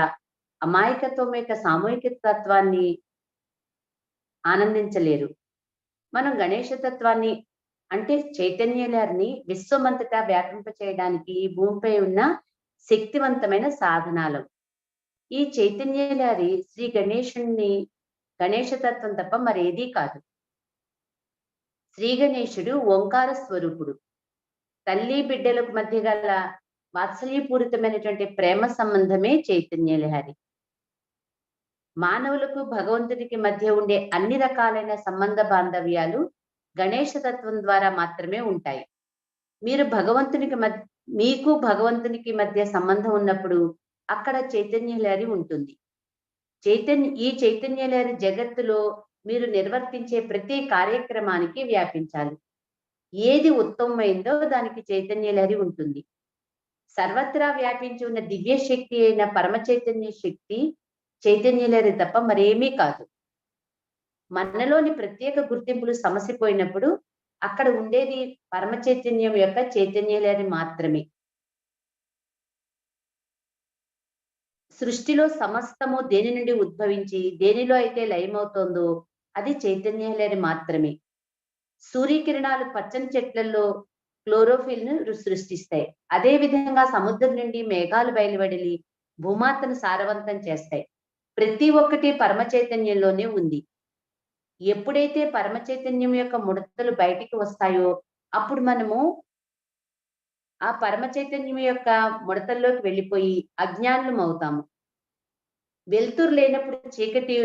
అమాయకత్వం యొక్క సామూహిక తత్వాన్ని ఆనందించలేరు. మనం గణేష తత్వాన్ని అంటే చైతన్యాన్ని విశ్వమంతటా వ్యాపింప చేయడానికి ఈ భూమిపై ఉన్న శక్తివంతమైన సాధనాలు. ఈ చైతన్యారి శ్రీ గణేష తత్వం తప్ప మరేదీ కాదు. శ్రీ గణేశుడు ఓంకార స్వరూపుడు. తల్లి బిడ్డలకు మధ్య గల వాత్సల్యపూరితమైనటువంటి ప్రేమ సంబంధమే చైతన్యలహరి. మానవులకు భగవంతునికి మధ్య ఉండే అన్ని రకాలైన సంబంధ బాంధవ్యాలు గణేష తత్వం ద్వారా మాత్రమే ఉంటాయి. మీకు భగవంతునికి మధ్య సంబంధం ఉన్నప్పుడు అక్కడ చైతన్యలహరి ఉంటుంది. ఈ చైతన్యలహరి జగత్తులో మీరు నిర్వర్తించే ప్రతి కార్యక్రమానికి వ్యాపించాలి. ఏది ఉత్తమమైందో దానికి చైతన్యలహరి ఉంటుంది. సర్వత్రా వ్యాపించి ఉన్న దివ్య శక్తి అయిన పరమ చైతన్య శక్తి చైతన్యలహరి తప్ప మరేమీ కాదు. మనలోని ప్రత్యేక గుర్తింపులు సమసిపోయినప్పుడు అక్కడ ఉండేది పరమ చైతన్యం యొక్క చైతన్యలహరి మాత్రమే. సృష్టిలో సమస్తము దేని నుండి ఉద్భవించి దేనిలో అయితే లయమవుతోందో అది చైతన్యలహరి మాత్రమే. సూర్యకిరణాలు పచ్చని చెట్లలో క్లోరోఫిల్ ను సృష్టిస్తాయి. అదే విధంగా సముద్రం నుండి మేఘాలు బయలువెడలి భూమాతను సారవంతం చేస్తాయి. ప్రతి ఒక్కటి పరమ చైతన్యంలోనే ఉంది. ఎప్పుడైతే పరమ చైతన్యం యొక్క ముడతలు బయటికి వస్తాయో అప్పుడు మనము ఆ పరమ చైతన్యం యొక్క ముడతల్లోకి వెళ్ళిపోయి అజ్ఞానులం అవుతాము. వెలుతురు లేనప్పుడు చీకటి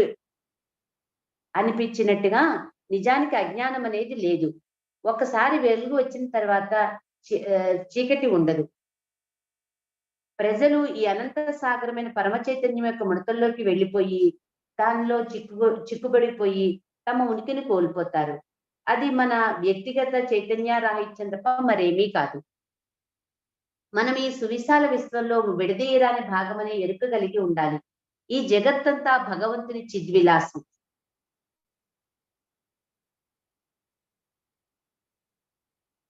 అనిపించినట్టుగా నిజానికి అజ్ఞానం అనేది లేదు. ఒకసారి వెలుగు వచ్చిన తర్వాత చీకటి ఉండదు. ప్రజలు ఈ అనంత సాగరమైన పరమ చైతన్యం యొక్క ముడతల్లోకి వెళ్ళిపోయి దానిలో చిక్కుబడిపోయి తమ ఉనికిని కోల్పోతారు. అది మన వ్యక్తిగత చైతన్య రాహిత్యం తప్ప మరేమీ కాదు. మనం ఈ సువిశాల విశ్వంలో విడదీయరాని భాగమనే ఎరుక కలిగి ఉండాలి. ఈ జగత్తంతా భగవంతుని చిద్విలాసం.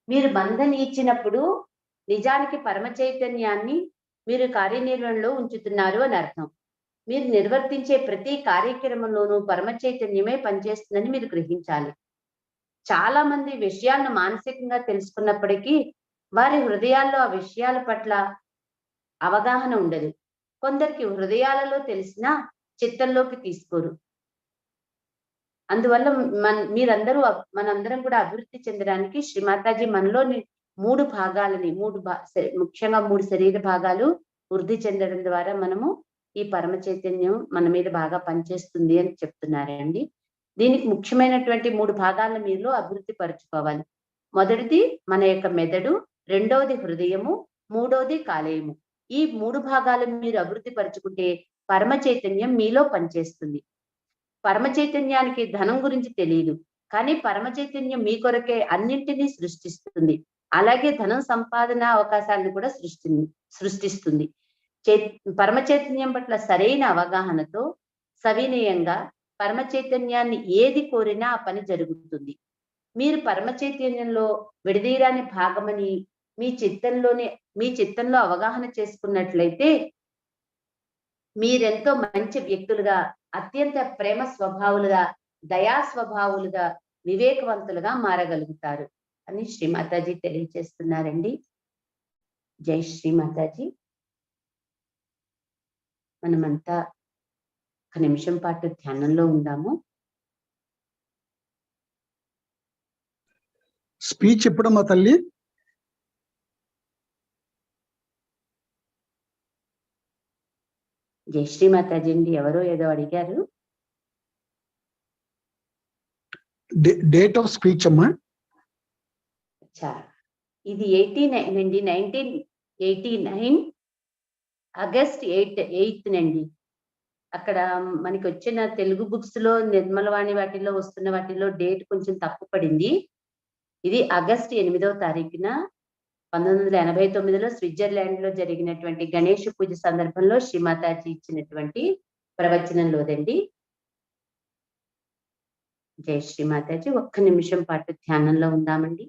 మీరు బంధం ఇచ్చినప్పుడు నిజానికి పరమ చైతన్యాన్ని మీరు కార్యనిర్వహణలో ఉంచుతున్నారు అని అర్థం. మీరు నిర్వర్తించే ప్రతి కార్యక్రమంలోనూ పరమ చైతన్యమే పనిచేస్తుందని మీరు గ్రహించాలి. చాలా మంది విషయాలను మానసికంగా తెలుసుకున్నప్పటికీ వారి హృదయాల్లో ఆ విషయాల పట్ల అవగాహన ఉండదు. కొందరికి హృదయాలలో తెలిసినా చిత్తంలోకి తీసుకోరు. అందువల్ల మనందరం కూడా అభివృద్ధి చెందడానికి శ్రీమాతాజీ మనలోని ముఖ్యంగా 3 శరీర భాగాలు వృద్ధి చెందడం ద్వారా మనము ఈ పరమ చైతన్యం మన మీద బాగా పనిచేస్తుంది అని చెప్తున్నారండి. దీనికి ముఖ్యమైనటువంటి 3 భాగాలను మీలో అభివృద్ధి పరుచుకోవాలి. మొదటిది మన యొక్క మెదడు, రెండవది హృదయము, మూడవది కాలేయము. ఈ 3 భాగాలు మీరు అభివృద్ధి పరుచుకుంటే పరమ చైతన్యం మీలో పనిచేస్తుంది. పరమ చైతన్యానికి ధనం గురించి తెలియదు, కానీ పరమ చైతన్యం మీ కొరకే అన్నింటినీ సృష్టిస్తుంది. అలాగే ధనం సంపాదన అవకాశాలను కూడా సృష్టిస్తుంది. పరమ చైతన్యం పట్ల సరైన అవగాహనతో సవినయంగా పరమ చైతన్యాన్ని ఏది కోరినా ఆ పని జరుగుతుంది. మీరు పరమ చైతన్యంలో విడదీయరాని భాగమని మీ చిత్తంలో అవగాహన చేసుకున్నట్లయితే మీరెంతో మంచి వ్యక్తులుగా, అత్యంత ప్రేమ స్వభావులుగా, దయా స్వభావులుగా, వివేకవంతులుగా మారగలుగుతారు అని శ్రీమాతాజీ తెలియజేస్తున్నారండి. జై శ్రీమాతాజీ. మనమంతా ఒక నిమిషం పాటు ధ్యానంలో ఉందాము. స్పీచ్ ఎప్పుడమ్మా తల్లి? జై శ్రీమాతాజీ అండి. ఎవరో ఏదో అడిగారు. డేట్ ఆఫ్ స్పీచ్ అమ్మా? ఇది 89 అండి. 1989 ఆగస్ట్ 8 నండి. అక్కడ మనకి వచ్చిన తెలుగు బుక్స్ లో నిర్మలవాణి వాటిల్లో వస్తున్న వాటిల్లో డేట్ కొంచెం తప్పు పడింది. ఇది ఆగస్ట్ 8వ తారీఖున 1989లో స్విట్జర్లాండ్ లో జరిగినటువంటి గణేష్ పూజ సందర్భంలో శ్రీమాతాజీ ఇచ్చినటువంటి ప్రవచనంలోదండి. జై శ్రీమాతాజీ. ఒక్క నిమిషం పాటు ధ్యానంలో ఉందామండి.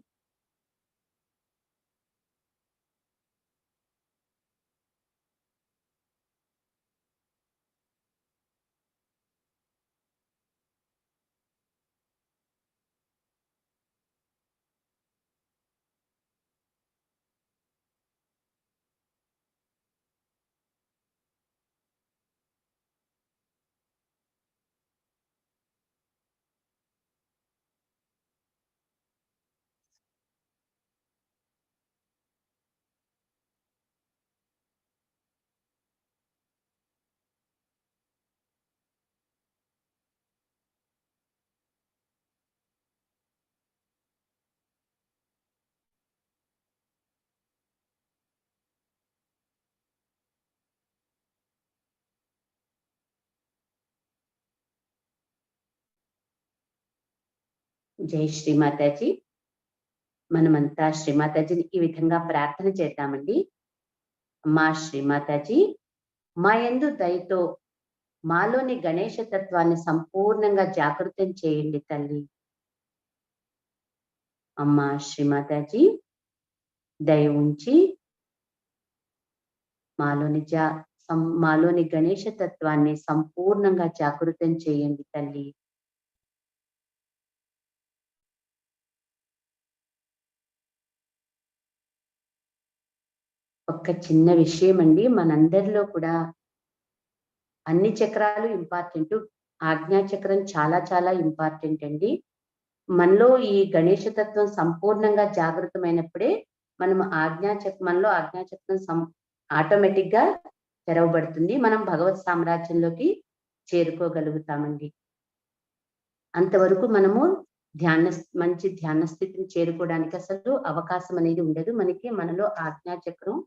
జై శ్రీమాతాజీ. మనమంతా శ్రీమాతాజీని ఈ విధంగా ప్రార్థన చేద్దామండి. మా శ్రీమాతాజీ, మా యందు దయతో మాలోని గణేష తత్వాన్ని సంపూర్ణంగా జాగృతం చేయండి తల్లి. అమ్మా శ్రీమాతాజీ, దయ ఉంచి మాలోని గణేష తత్వాన్ని సంపూర్ణంగా జాగృతం చేయండి తల్లి. ఒక్క చిన్న విషయం అండి, మనందరిలో కూడా అన్ని చక్రాలు ఇంపార్టెంట్, ఆజ్ఞా చక్రం చాలా చాలా ఇంపార్టెంట్ అండి. మనలో ఈ గణేష తత్వం సంపూర్ణంగా జాగృతమైనప్పుడే మనలో ఆజ్ఞాచక్రం ఆటోమేటిక్ గా తెరవబడుతుంది. మనం భగవత్ సామ్రాజ్యంలోకి చేరుకోగలుగుతామండి. అంతవరకు మనము మంచి ధ్యాన స్థితిని చేరుకోవడానికి అసలు అవకాశం అనేది ఉండదు. మనలో ఆజ్ఞాచక్రం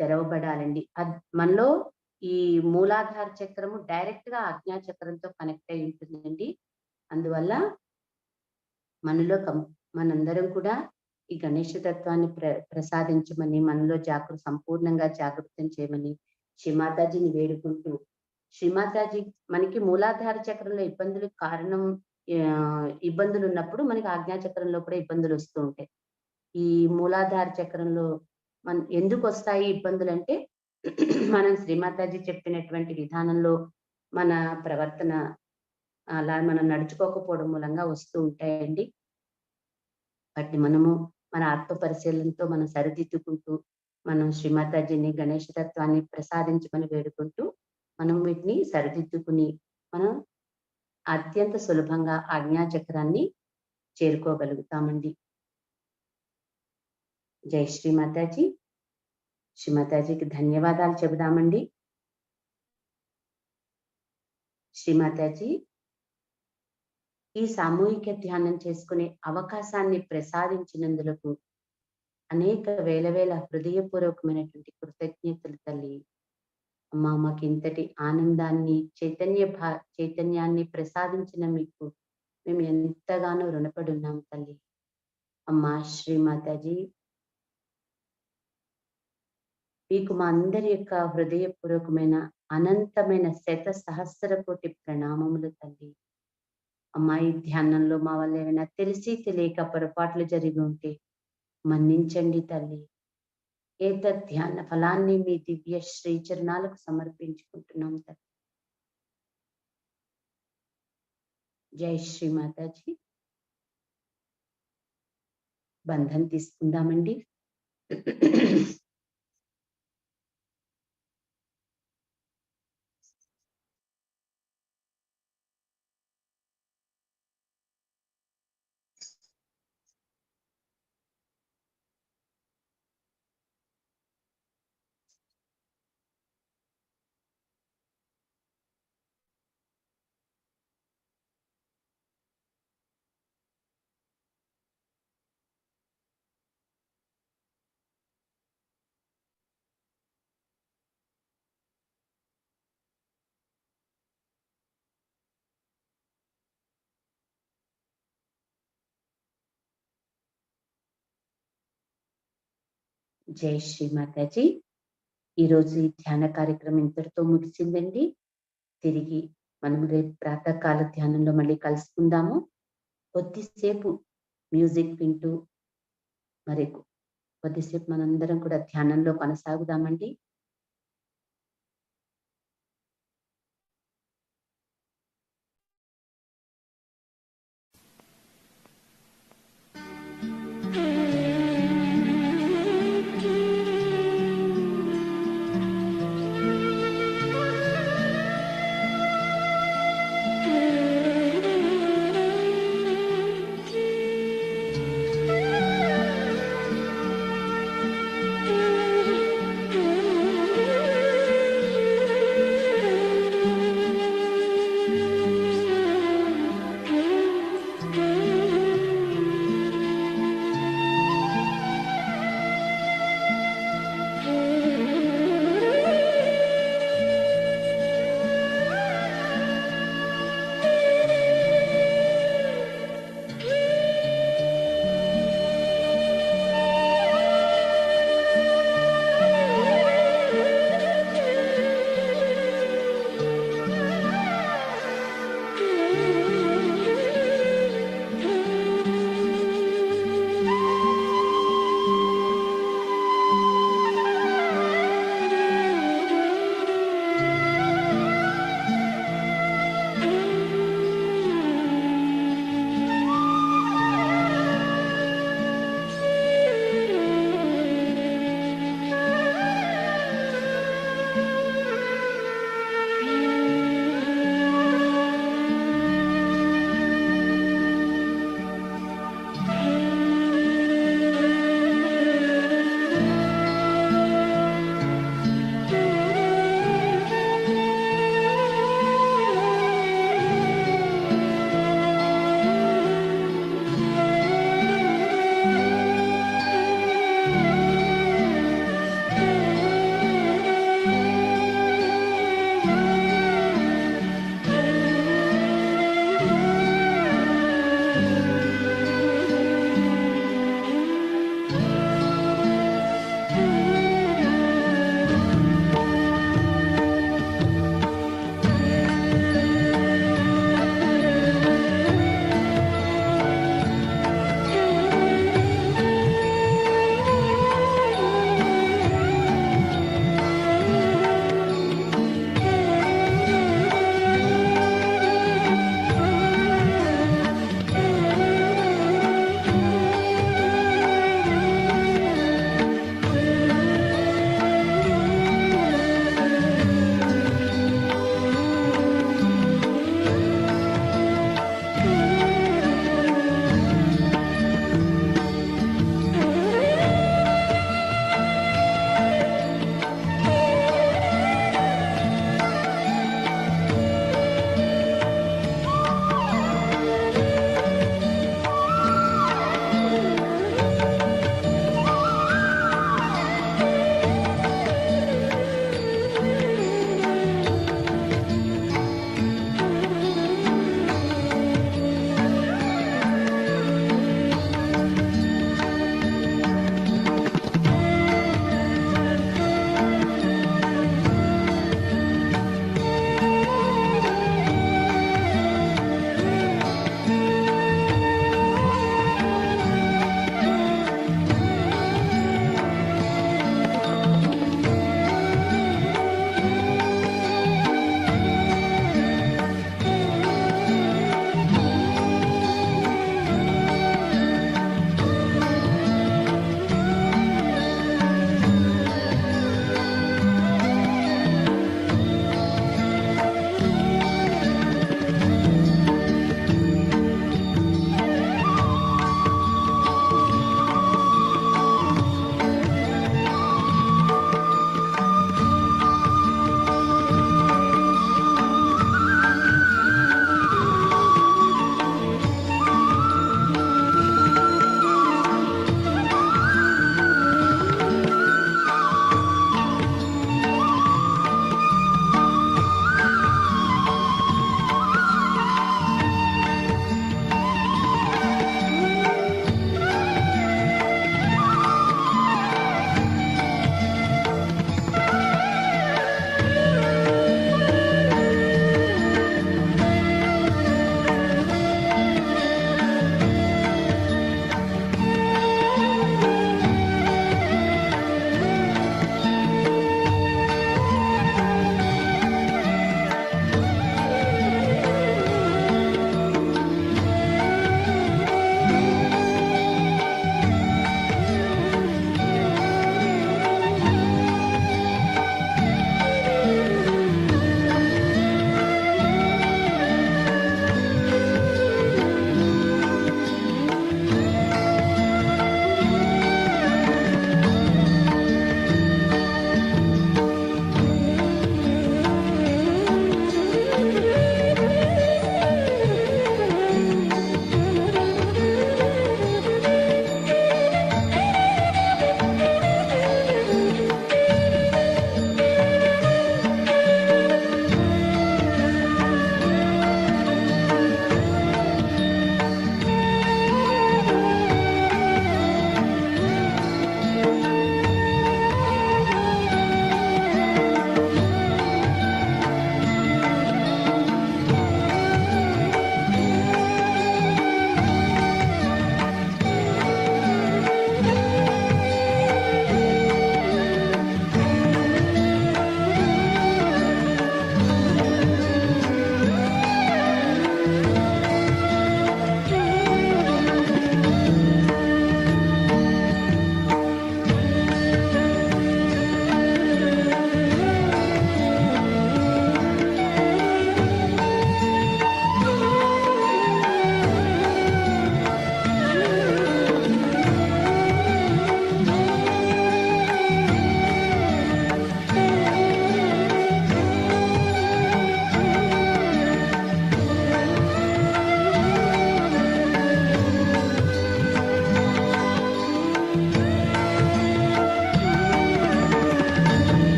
తెరవబడాలండి. మనలో ఈ మూలాధార చక్రము డైరెక్ట్ గా ఆజ్ఞాచక్రంతో కనెక్ట్ అయి ఉంటుందండి. అందువల్ల మనందరం కూడా ఈ గణేష తత్వాన్ని ప్రసాదించమని, మనలో సంపూర్ణంగా జాగృతం చేయమని శ్రీమాతాజీని వేడుకుంటూ, శ్రీమాతాజీ మనకి మూలాధార చక్రంలో ఇబ్బందులు ఉన్నప్పుడు మనకి ఆజ్ఞాచక్రంలో కూడా ఇబ్బందులు వస్తూ ఉంటాయి. ఈ మూలాధార చక్రంలో ఎందుకు వస్తాయి ఇబ్బందులు అంటే, మనం శ్రీమాతాజీ చెప్పినటువంటి విధానంలో మన ప్రవర్తన అలా మనం నడుచుకోకపోవడం మూలంగా వస్తూ ఉంటాయండి. వాటిని మనము మన ఆత్మ పరిశీలనతో మనం సరిదిద్దుకుంటూ, మనం శ్రీమాతాజీని గణేష తత్వాన్ని ప్రసాదించమని వేడుకుంటూ, మనం వీటిని సరిదిద్దుకుని మనం అత్యంత సులభంగా ఆజ్ఞాచక్రాన్ని చేరుకోగలుగుతామండి. జై శ్రీమాతాజీ. శ్రీమాతాజీకి ధన్యవాదాలు చెబుదామండి. శ్రీమాతాజీ, ఈ సామూహిక ధ్యానం చేసుకునే అవకాశాన్ని ప్రసాదించినందులకు అనేక వేల హృదయపూర్వకమైనటువంటి కృతజ్ఞతలు తల్లి. అమ్మా, మాకు ఇంతటి ఆనందాన్ని చైతన్యాన్ని ప్రసాదించిన మీకు మేము ఎంతగానో రుణపడి ఉన్నాం తల్లి. అమ్మా శ్రీమాతాజీ, మీకు మా అందరి యొక్క హృదయపూర్వకమైన అనంతమైన సహస్ర కోటి ప్రణామములు తల్లి. అమ్మా, ఈ ధ్యానంలో మా వల్ల ఏమైనా తెలిసి తెలియక పొరపాట్లు జరిగి ఉంటే మన్నించండి తల్లి. ధ్యాన ఫలాన్ని మీ దివ్య శ్రీచరణాలకు సమర్పించుకుంటున్నాం తల్లి. జై శ్రీమాతాజీ. బంధం తీసుకుందామండి. జై శ్రీ మాతాజీ. ఈరోజు ఈ ధ్యాన కార్యక్రమం ఇంతటితో ముగిసిందండి. తిరిగి మనం రేపు ప్రాతకాల ధ్యానంలో మళ్ళీ కలుసుకుందాము. కొద్దిసేపు మ్యూజిక్ వింటూ మరి కొద్దిసేపు మనందరం కూడా ధ్యానంలో కొనసాగుదామండి.